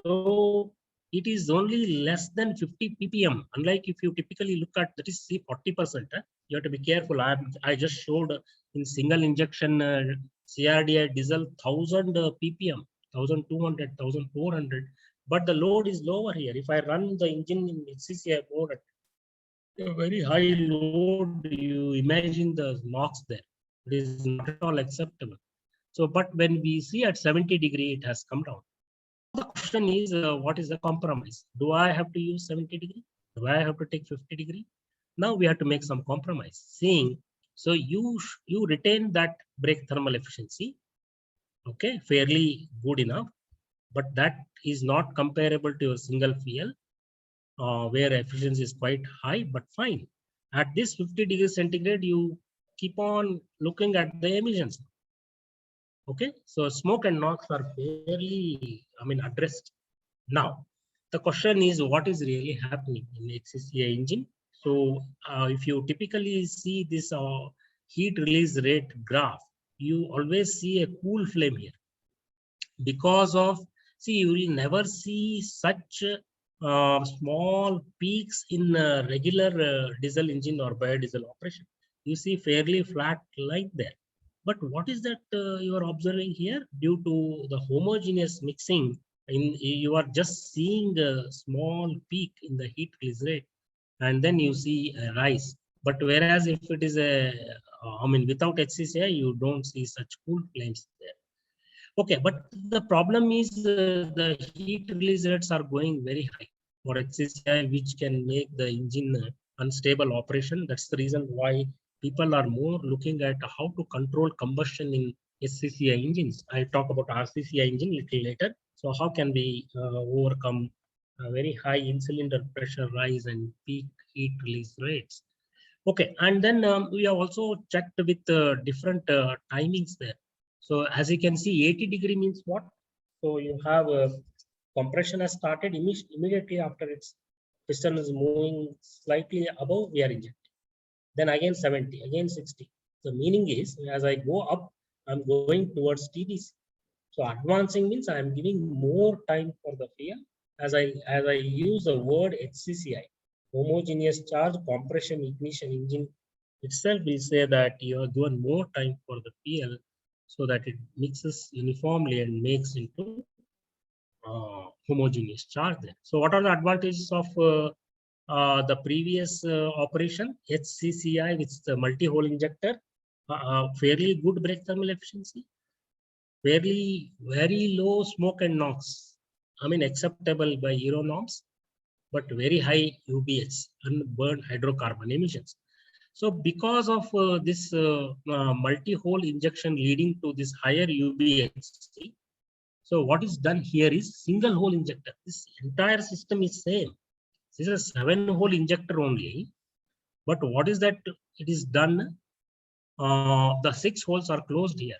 So it is only less than 50 ppm. Unlike if you typically look at that is see 40%. You have to be careful. I just showed in single injection CRDI diesel 1000 ppm, 1200, 1400. But the load is lower here. If I run the engine in HCCI mode at a very high load, you imagine the NOx there. It is not at all acceptable. So, but when we see at 70 degree, it has come down. The question is, what is the compromise? Do I have to use 70 degree? Do I have to take 50 degree? Now we have to make some compromise. Saying, so you retain that brake thermal efficiency, okay, fairly good enough, but that is not comparable to a single fuel, where efficiency is quite high, but fine. At this 50 degrees centigrade, you keep on looking at the emissions. Okay, so smoke and NOx are fairly, addressed. Now, the question is what is really happening in HCCI engine? So, if you typically see this heat release rate graph, you always see a cool flame here. Because of, see, you will never see such small peaks in regular diesel engine or biodiesel operation. You see fairly flat line there. But what is that you are observing here? Due to the homogeneous mixing, you are just seeing a small peak in the heat release rate, and then you see a rise. But whereas if it is without HCCI, you don't see such cool flames there. Okay, but the problem is the heat release rates are going very high for HCCI, which can make the engine unstable operation. That's the reason why people are more looking at how to control combustion in HCCI engines. I'll talk about RCCI engine a little later. So how can we overcome very high in-cylinder pressure rise and peak heat release rates? Okay, and then we have also checked with different timings there. So as you can see, 80 degree means what? So you have compression has started immediately after its piston is moving slightly above, we are injecting. Then again 70, again 60. The meaning is as I go up, I'm going towards TDC. So advancing means I'm giving more time for the fuel. As I use the word HCCI, homogeneous charge compression ignition engine itself will say that you are given more time for the fuel so that it mixes uniformly and makes into homogeneous charge there. So what are the advantages of the previous operation, HCCI, which is the multi-hole injector, fairly good brake thermal efficiency, fairly very low smoke and NOx. I mean, acceptable by Euro norms, but very high UBS, unburned hydrocarbon emissions. So because of this multi-hole injection leading to this higher UBHC, so what is done here is single hole injector. This entire system is same. This is a 7-hole injector only, but what is that it is done? The 6 holes are closed here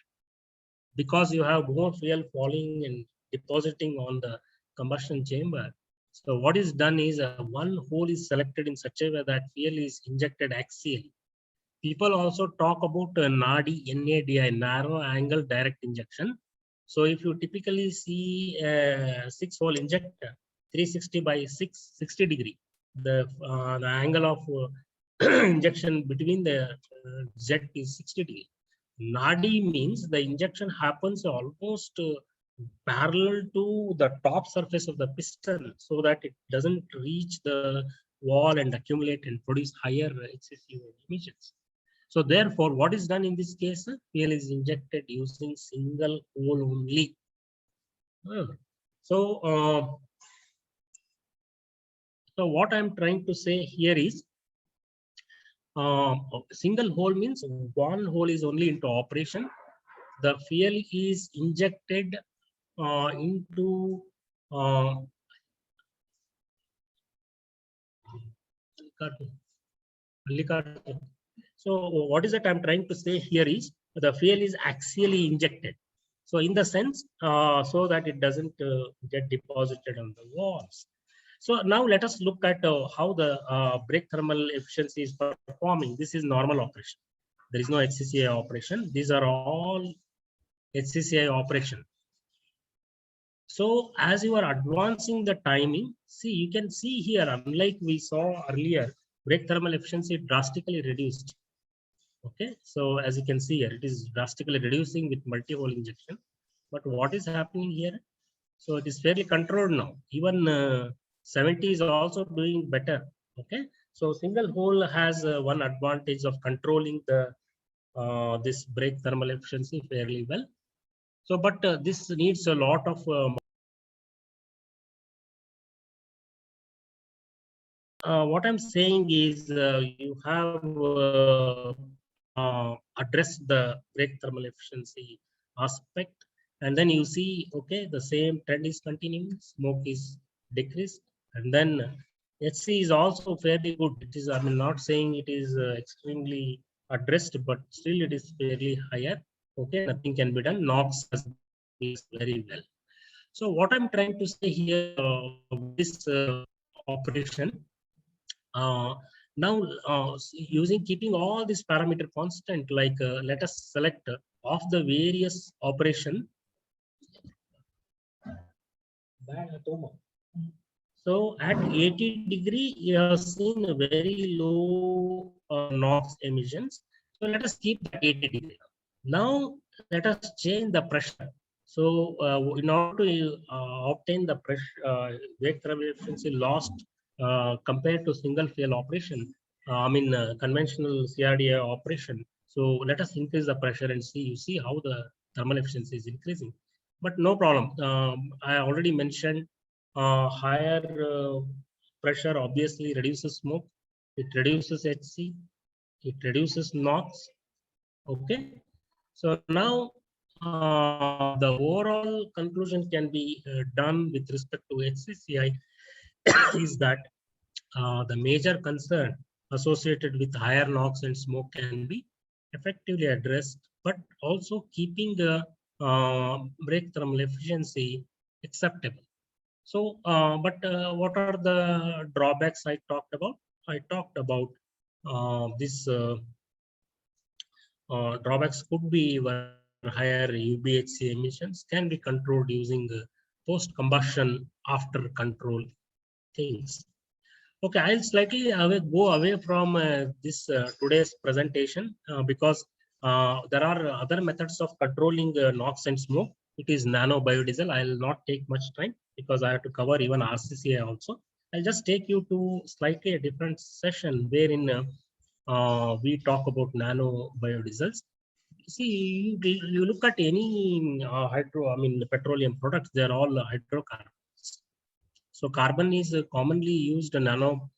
because you have more fuel falling and depositing on the combustion chamber. So what is done is one hole is selected in such a way that fuel is injected axially. People also talk about NADI, narrow angle direct injection. So if you typically see a 6-hole injector, 360 by 60 degree, the angle of injection between the jet is 60 degree. NADI means the injection happens almost parallel to the top surface of the piston so that it doesn't reach the wall and accumulate and produce higher excessive emissions. So therefore, what is done in this case? Fuel is injected using single hole only. So what I'm trying to say here is, single hole means one hole is only into operation. The fuel is injected into so what is that I'm trying to say here is the fuel is axially injected. So in the sense, so that it doesn't get deposited on the walls. So now let us look at how the brake thermal efficiency is performing. This is normal operation. There is no HCCI operation. These are all HCCI operation. So as you are advancing the timing, see, you can see here, unlike we saw earlier, brake thermal efficiency drastically reduced. Okay, so as you can see here, it is drastically reducing with multi-hole injection. But what is happening here? So it is fairly controlled now. Even 70 is also doing better. Okay, so single hole has one advantage of controlling the this brake thermal efficiency fairly well. So, but this needs a lot of what I'm saying is you have addressed the brake thermal efficiency aspect, and then you see, okay, the same trend is continuing, smoke is decreased, and then HC is also fairly good. It is, I'm not saying it is extremely addressed, but still it is fairly higher. Okay, nothing can be done. NOx is very well. So what I'm trying to say here, this operation, now keeping all these parameter constant, like let us select of the various operation. So at 80 degree, you have seen a very low NOx emissions. So let us keep that 80 degree. Now let us change the pressure. So in order to obtain the pressure, brake thermal efficiency lost compared to single fuel operation, conventional CRDA operation. So let us increase the pressure and see. You see how the thermal efficiency is increasing. But no problem. I already mentioned higher pressure obviously reduces smoke. It reduces HC. It reduces NOx. Okay. So now the overall conclusion can be done with respect to HCCI is that the major concern associated with higher NOx and smoke can be effectively addressed, but also keeping the brake thermal efficiency acceptable. So, what are the drawbacks I talked about? I talked about this drawbacks could be higher UBHC emissions can be controlled using post-combustion after control things. Okay, I'll slightly go away from this today's presentation because there are other methods of controlling NOx and smoke. It is nano biodiesel. I'll not take much time because I have to cover even RCCI also. I'll just take you to slightly a different session wherein we talk about nano biodiesels. See, you look at any petroleum products, they're all hydrocarbons. So carbon is commonly used nano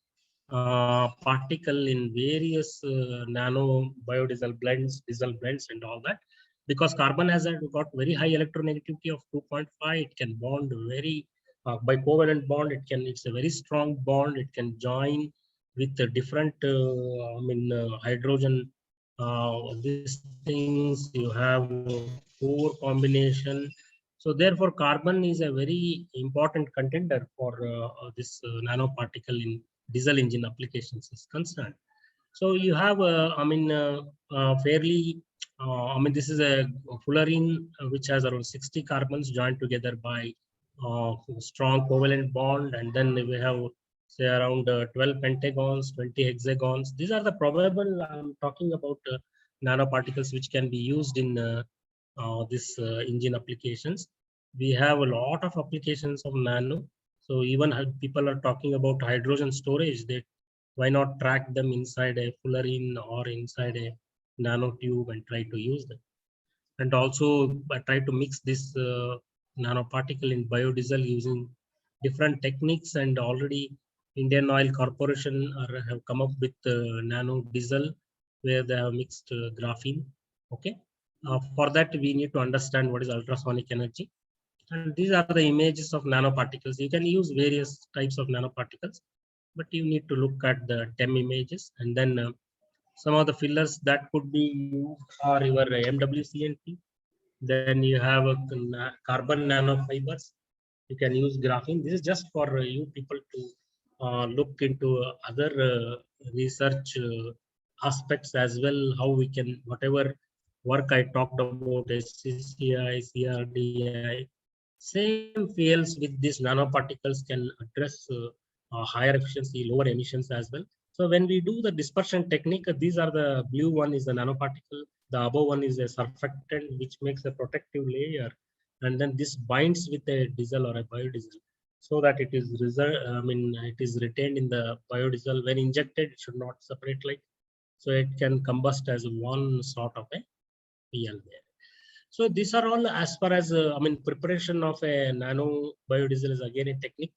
particle in various nano biodiesel blends, diesel blends and all that. Because carbon has got very high electronegativity of 2.5, it can bond very by covalent bond. It's a very strong bond. It can join with the different hydrogen. These things you have four combination. So therefore, carbon is a very important contender for this nanoparticle in diesel engine applications is concerned. So you have, fairly, this is a fullerene which has around 60 carbons joined together by strong covalent bond, and then we have say around 12 pentagons, 20 hexagons. These are the probable. I'm talking about nanoparticles which can be used in this engine applications. We have a lot of applications of nano. So even people are talking about hydrogen storage. That why not track them inside a fullerene or inside a nanotube and try to use them? And also try to mix this nanoparticle in biodiesel using different techniques. And already Indian Oil Corporation have come up with nano diesel where they have mixed graphene. Okay. For that, we need to understand what is ultrasonic energy. And these are the images of nanoparticles. You can use various types of nanoparticles, but you need to look at the TEM images. And then some of the fillers that could be used are your MWCNT. Then you have a carbon nanofibers. You can use graphene. This is just for you people to look into other research aspects as well, how we can, whatever work I talked about, SCCI, CRDI, same fields with these nanoparticles can address higher efficiency, lower emissions as well. So when we do the dispersion technique, these are the blue one is the nanoparticle, the above one is a surfactant which makes a protective layer, and then this binds with a diesel or a biodiesel so that it is it is retained in the biodiesel. When injected, it should not separate, like, so it can combust as one sort of a PL there. So these are all as far as preparation of a nano biodiesel is again a technique.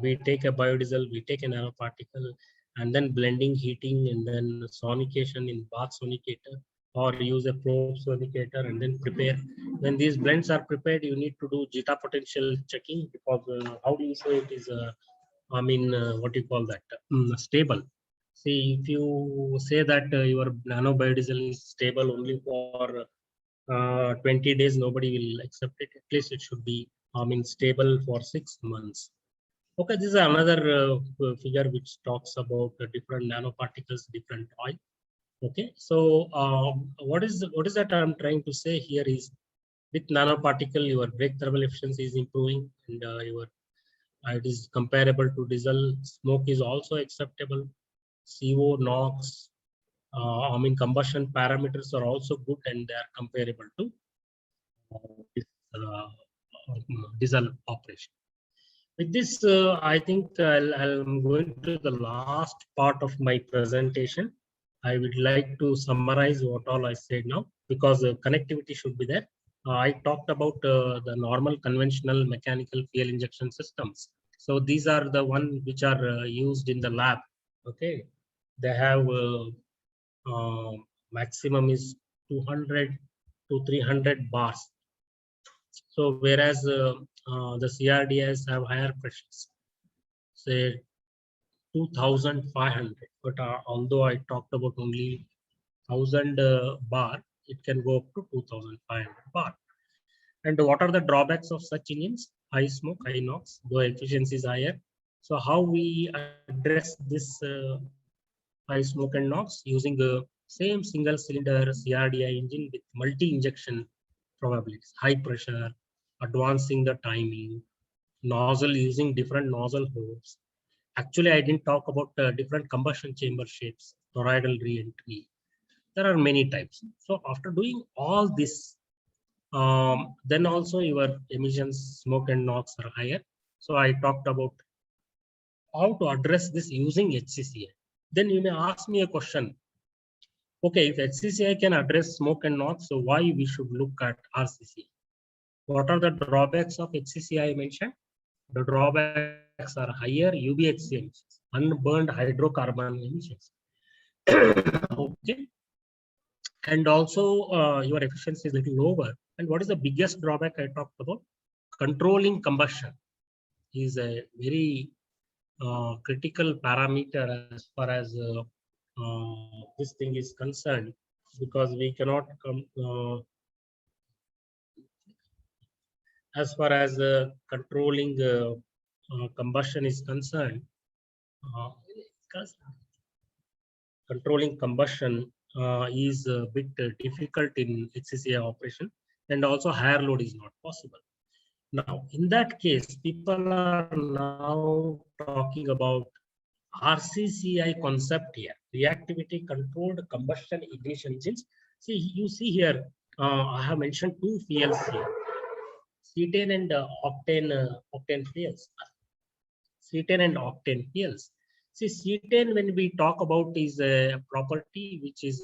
We take a biodiesel, we take a nanoparticle, and then blending, heating, and then sonication in bath sonicator, or use a probe sonicator and then prepare. When these blends are prepared, you need to do Zeta potential checking, because how do you say it is what do you call that? Stable. See, if you say that your nano biodiesel is stable only for 20 days, nobody will accept it. At least it should be stable for 6 months. Okay, this is another figure which talks about the different nanoparticles, different oil. Okay, so what is that I'm trying to say here is, with nanoparticle, your brake thermal efficiency is improving, and your it is comparable to diesel. Smoke is also acceptable. CO, NOx, combustion parameters are also good, and they are comparable to diesel operation. With this, I think I'm going to the last part of my presentation. I would like to summarize what all I said now, because connectivity should be there. I talked about the normal conventional mechanical fuel injection systems. So these are the one which are used in the lab. Okay, they have maximum is 200 to 300 bars. So whereas the CRDS have higher pressures, say 2,500. But although I talked about only 1,000 bar, it can go up to 2,500 bar. And what are the drawbacks of such engines? High smoke, high NOx, though efficiency is higher. So how we address this high smoke and NOx? Using the same single cylinder CRDI engine with multi-injection probabilities, high pressure, advancing the timing, nozzle, using different nozzle holes. Actually, I didn't talk about different combustion chamber shapes, toroidal re-entry. There are many types. So after doing all this, then also your emissions, smoke and NOx are higher. So I talked about how to address this using HCCI. Then you may ask me a question. Okay, if HCCI can address smoke and NOx, so why we should look at RCCI? What are the drawbacks of HCCI I mentioned? The drawbacks are higher UBHC emissions, unburned hydrocarbon emissions. Okay, and also your efficiency is little lower. And what is the biggest drawback I talked about? Controlling combustion is a very critical parameter as far as this thing is concerned, because we cannot come as far as controlling combustion is concerned. Controlling combustion is a bit difficult in HCCI operation, and also higher load is not possible. Now, in that case, people are now talking about RCCI concept here, reactivity controlled combustion ignition engines. See, you see here, I have mentioned two fuels here, cetane and octane fuels. Cetane and octane fuels. See, cetane, when we talk about, is a property which is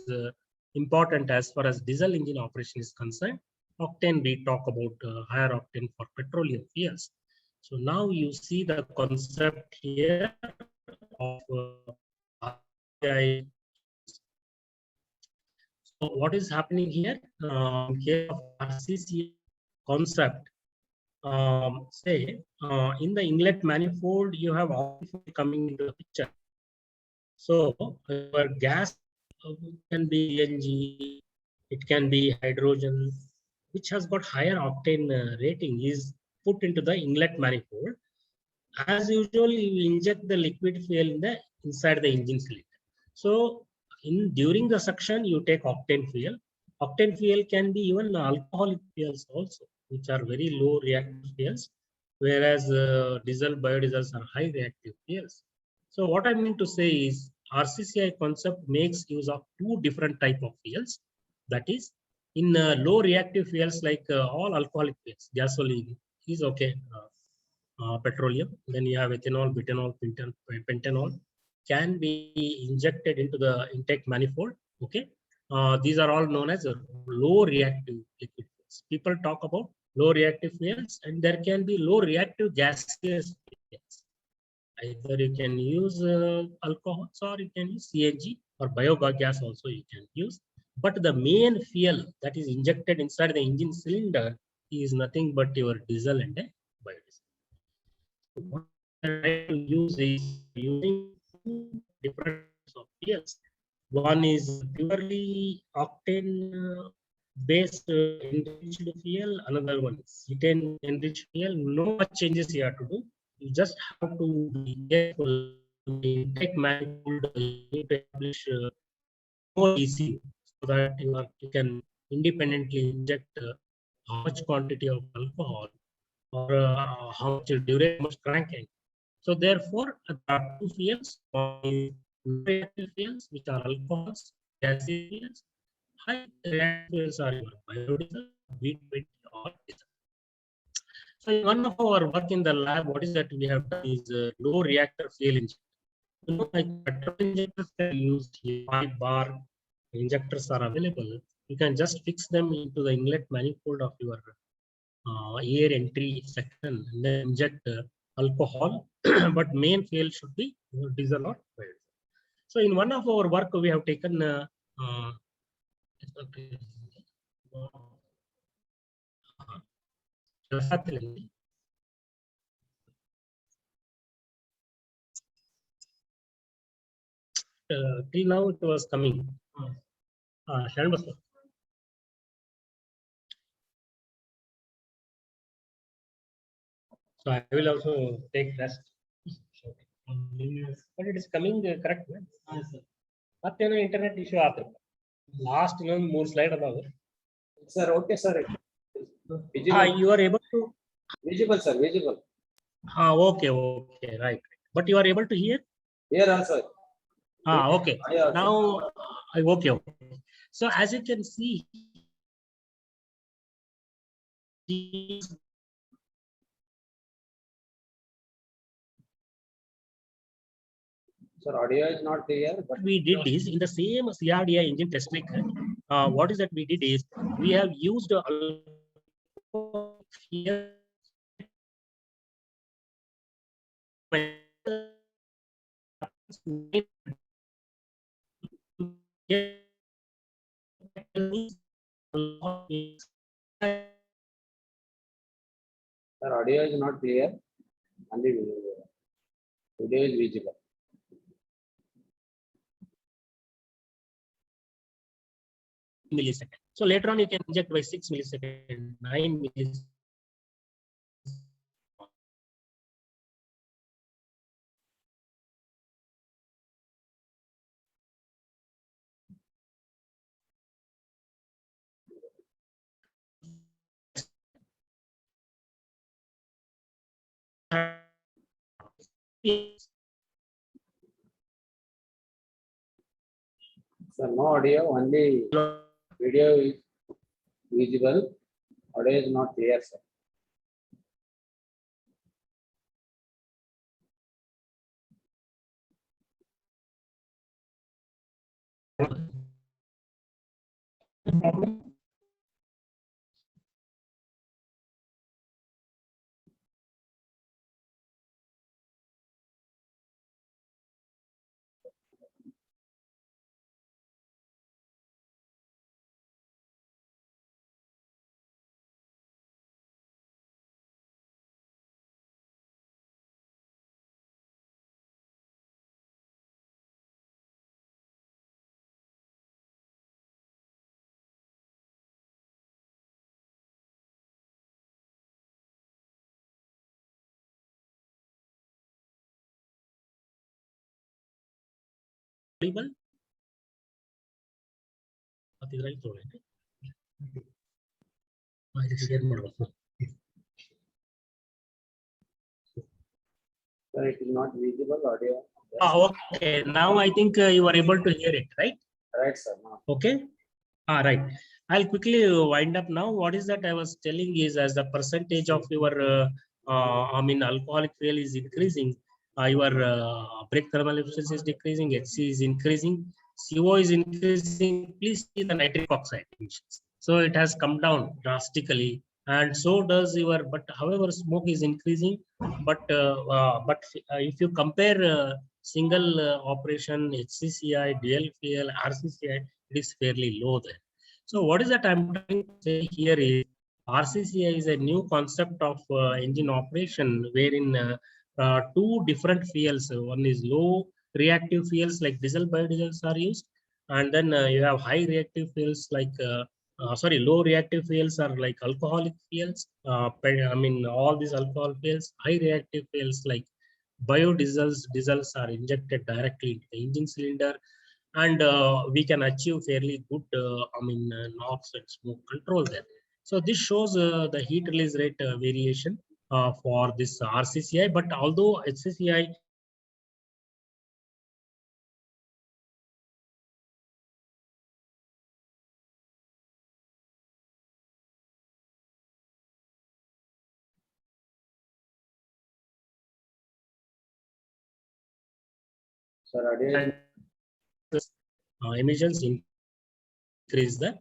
important as far as diesel engine operation is concerned. Octane, we talk about higher octane for petroleum fuels. So now you see the concept here of RCCI. So what is happening here? Here of RCCI concept, say in the inlet manifold, you have oxygen coming into the picture. So your gas can be CNG, it can be hydrogen, which has got higher octane rating, is put into the inlet manifold. As usual, you inject the liquid fuel in the inside the engine cylinder. So during the suction, you take octane fuel. Octane fuel can be even alcoholic fuels also, which are very low reactive fuels, whereas diesel, biodiesels are high reactive fuels. So what I mean to say is RCCI concept makes use of two different type of fuels. That is, in low reactive fuels like all alcoholic fuels, gasoline is okay. Petroleum, then you have ethanol, butanol, pentanol can be injected into the intake manifold. Okay, these are all known as low reactive liquid fuels. People talk about low reactive fuels, and there can be low reactive gaseous fuels. Either you can use alcohols, or you can use CNG or biogas also you can use. But the main fuel that is injected inside the engine cylinder is nothing but your diesel and biodiesel. What I try to use is using two different types of fuels. One is purely octane based enriched fuel, another one is cetane enriched fuel. No much changes you have to do. You just have to be careful. The intake manifold, you need to establish more ECU so that you can independently inject how much quantity of alcohol, or how much duration, how much cranking. So therefore, there are two fuels. One is reactive fuels, which are alcohols, gaseous fuels. High reactive fuels are your biodiesel, B20 or diesel. So in one of our work in the lab, what is that we have done is low reactor fuel injection. You know, like petrol injectors can use 5-bar injectors are available. You can just fix them into the inlet manifold of your air entry section and then inject alcohol, but main fuel should be diesel or biodiesel. So in one of our work, we have taken till now it was coming. Sharon Basu. So I will also take rest. But it is coming correct. ಮತ್ತೇನೋ internet issue ಆಯ್ತು last ಇನ್ನೊಂದು 3 slide ಅದಾವ Sir, okay, sir. you are able to Visible, sir, visible. okay, right, but you are able to hear Here also. okay. Yeah, Now okay. So as you can see, Sir, audio is not clear, but What we did is in the same CRDI engine test record, what is that we did is we have used sir, audio is not clear. Only video is visible. millisecond. So later on you can inject by 6 milliseconds, 9 milliseconds. Sir, no audio, only video is visible. Audio is not clear, sir. Audible? ಅದಿದ್ರಲ್ಲಿ ತಗೊಳ್ಳಿ. ಇದು share ಮಾಡ್ಬೇಕು. Sir, it is not visible audio. Okay, now I think you are able to hear it, right? Right, sir. No. Okay. Right. I'll quickly wind up now. What is that I was telling is as the percentage of your, alcoholic fuel is increasing, your brake thermal efficiency is decreasing, HC is increasing, CO is increasing. Please see the nitric oxide emissions. So it has come down drastically, and so does your. But however, smoke is increasing. But if you compare single operation HCCI, dual fuel, RCCI, it is fairly low there. So what is that I'm trying to say here is RCCI is a new concept of engine operation wherein two different fuels. One is low reactive fuels like diesel biodiesels are used, and then you have high reactive fuels like low reactive fuels are like alcoholic fuels. All these alcohol fuels. High reactive fuels like diesels are injected directly into the engine cylinder, and we can achieve fairly good NOx and smoke control there. So this shows the heat release rate variation for this RCCI, but although HCCI Sir, audio is emissions increase the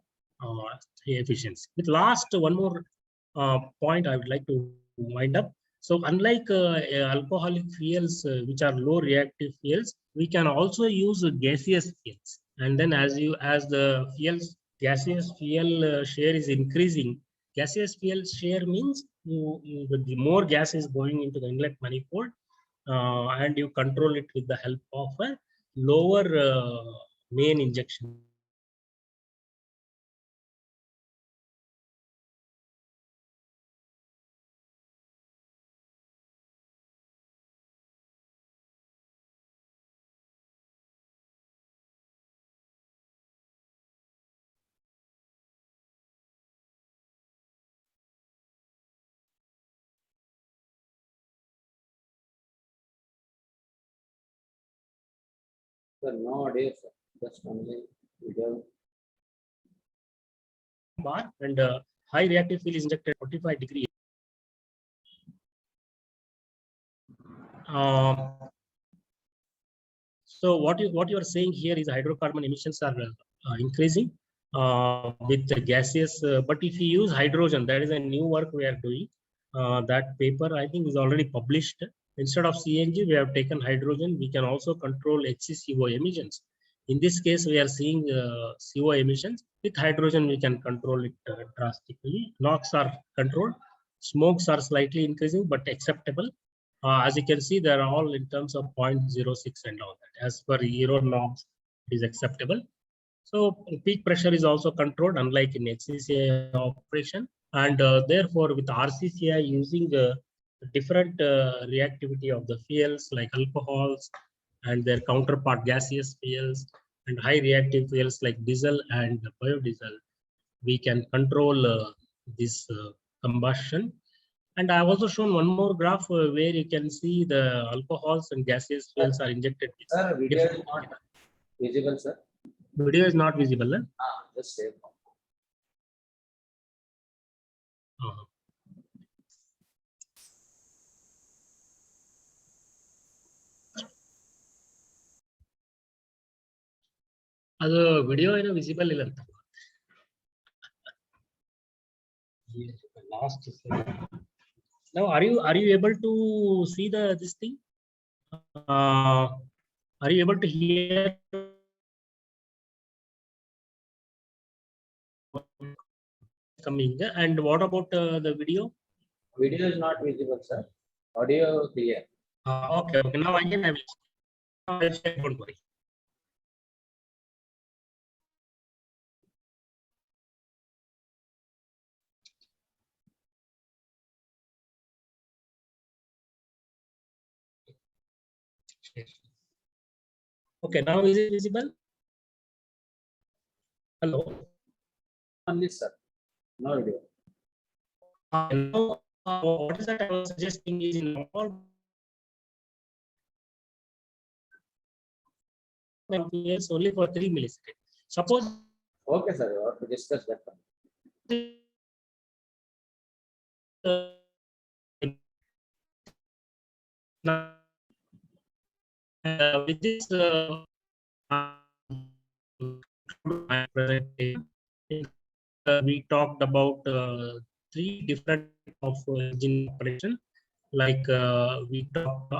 efficiency. With last one more point I would like to wind up. So unlike alcoholic fuels, which are low reactive fuels, we can also use gaseous fuels. And then as the gaseous fuel share is increasing, gaseous fuel share means the more gas is going into the inlet manifold, and you control it with the help of a lower main injection. sir, no audio, sir. Just only video. Bar and high reactive fuel is injected 45 degrees. So what you are saying here is hydrocarbon emissions are increasing with the gaseous. But if you use hydrogen, that is a new work we are doing. That paper I think is already published. Instead of CNG, we have taken hydrogen. We can also control HCCO emissions. In this case, we are seeing CO emissions. With hydrogen, we can control it drastically. NOx are controlled. Smokes are slightly increasing, but acceptable. As you can see, they are all in terms of 0.06 and all that. As per Euro norms, it is acceptable. So peak pressure is also controlled, unlike in HCCI operation. And therefore, with RCCI using different reactivity of the fuels like alcohols and their counterpart gaseous fuels and high reactive fuels like diesel and biodiesel, we can control this combustion. And I have also shown one more graph where you can see the alcohols and gaseous fuels are injected. Sir, video is not visible, sir. Video is not visible. Huh? Just save. ಅದು video ಏನೋ visible ಇಲ್ಲ ಅಂತ. Last now are you able to see this thing? Are you able to hear coming? And what about the video? Video is not visible, sir. Audio clear. Okay. Now again I will check. Don't worry. Okay, now is it visible? Hello. Only, sir. No video. Now, what is that I was suggesting is in all only for 3 milliseconds. Suppose. Okay, sir. We have to discuss that one. With this we talked about 3 different of engine operation, like we talked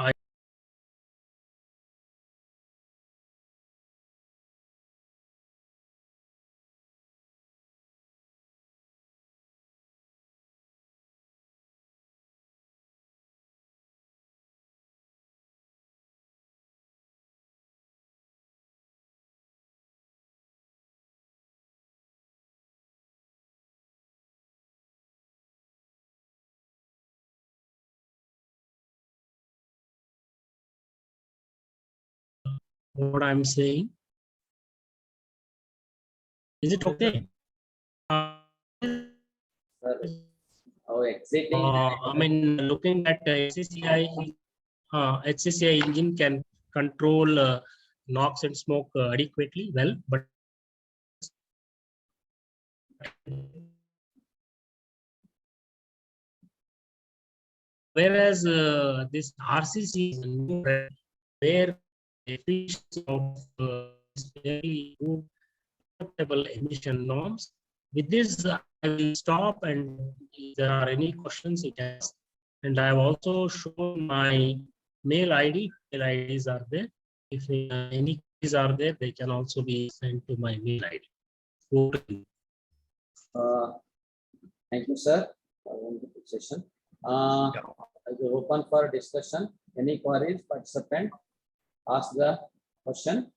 what I'm saying. Is it okay? Sir, how exactly? I mean, looking at HCCI engine can control NOx and smoke adequately well, but whereas this RCC is a new brand where efficiency of is very good acceptable emission norms. With this, I will stop, and if there are any questions, you can ask. And I have also shown my mail ID. Mail IDs are there. If any queries are there, they can also be sent to my mail ID. Thank you, sir. Session. I will open for discussion. Any queries, participant? Ask the question.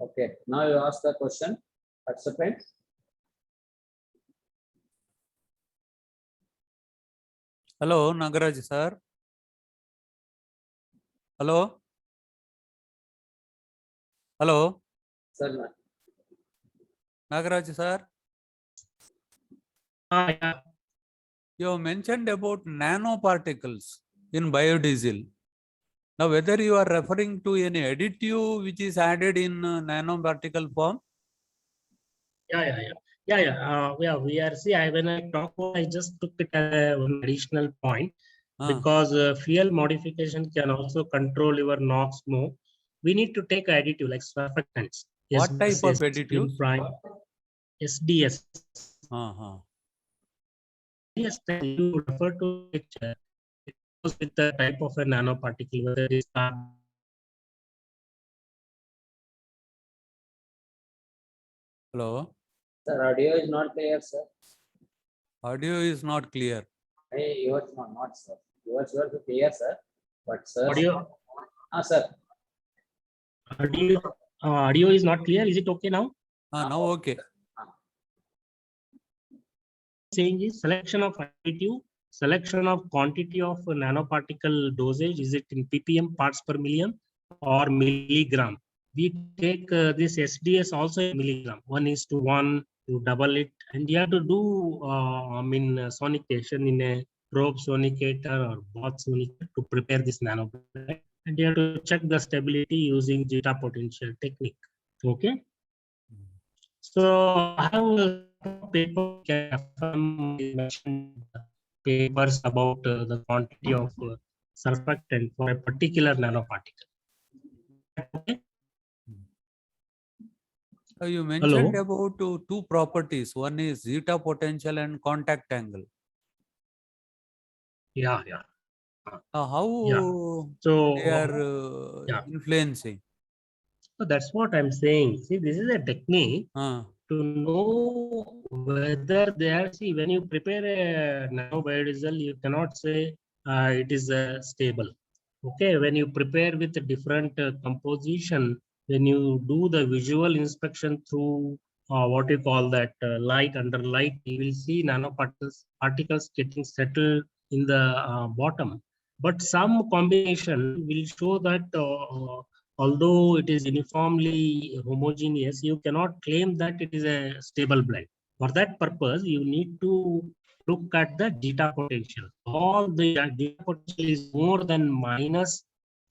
Okay, now you ask the question, participant. Hello, Nagaraj sir. Hello. Hello. Sir. Nagaraj sir. Yeah. You mentioned about nanoparticles in biodiesel. Now, whether you are referring to any additive which is added in nanoparticle form? Yeah. Yeah, VRC. When I talk about, I just took it as one additional point Ah, because fuel modification can also control your NOx smoke. We need to take additive like surfactants. What type of SDSS, additives? prime, SDS. Uh-huh. Yes, you refer to it. It goes with the type of a nanoparticle, whether it is Hello, Sir, audio is not clear, sir. audio is not clear. Hey, yours not, sir. Yours were clear, sir. But sir. audio. Sir. Audio is not clear. Is it okay now? Now okay. Saying is selection of additive, selection of quantity of nanoparticle dosage. Is it in ppm, parts per million, or milligram? We take this SDS also in milligram. 1:1. You double it, and you have to do sonication in a probe sonicator or bath sonicator to prepare this nanoparticle. And you have to check the stability using zeta potential technique. Okay. So I have a paper mentioned papers about the quantity of surfactant for a particular nanoparticle. Okay. You mentioned Hello? about two properties. One is zeta potential and contact angle. Yeah. How So they are influencing? So that's what I'm saying. See, this is a technique to know whether they are. See, when you prepare a nanobiodiesel, you cannot say it is stable. Okay, when you prepare with a different composition, when you do the visual inspection through what you call that light, under light, you will see particles getting settled in the bottom. But some combination will show that although it is uniformly homogeneous, you cannot claim that it is a stable blend. For that purpose, you need to look at the zeta potential. All the zeta potential is more than minus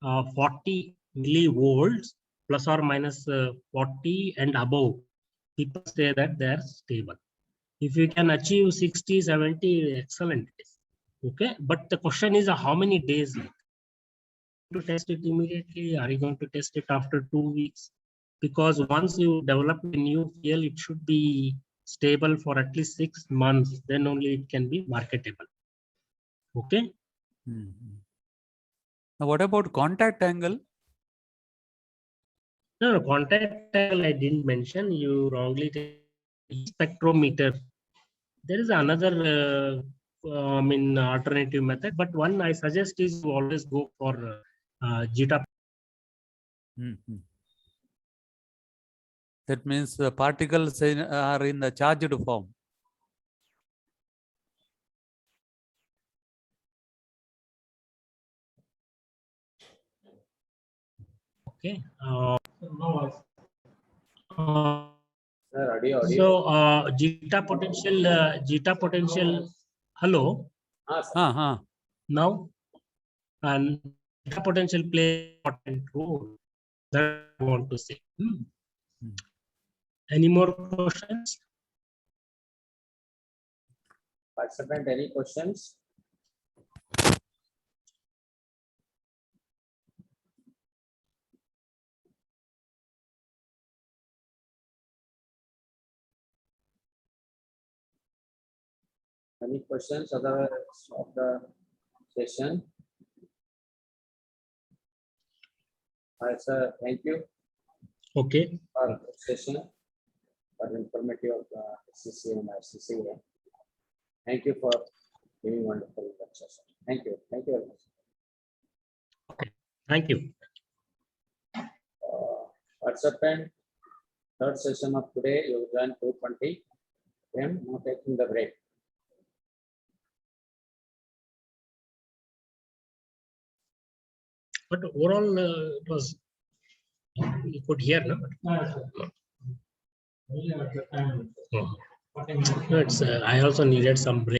40 millivolts, plus or minus 40 and above. People say that they are stable. If you can achieve 60, 70, excellent. Okay, but the question is how many days? To test it immediately? Are you going to test it after 2 weeks? Because once you develop a new fuel, it should be stable for at least 6 months. Then only it can be marketable. Okay. Now, what about contact angle? No, contact angle I didn't mention. You wrongly take spectrometer. There is another alternative method, but one I suggest is to always go for zeta. That means the particles are in the charged form. Okay. Sir, audio. So zeta potential. Hello. Now, and zeta potential play important role. That I want to say. Any more questions? Participant, any questions? Any questions otherwise of the session? Hi, sir. Thank you. Okay. For the session, for informative of the SCC and RCCA. Thank you for giving wonderful lectures. Thank you. Thank you very much. Okay. Thank you. Participant, third session of today, you join 2:20 p.m. Now taking the break. But overall, it was you could hear, no? No, it's I also needed some break.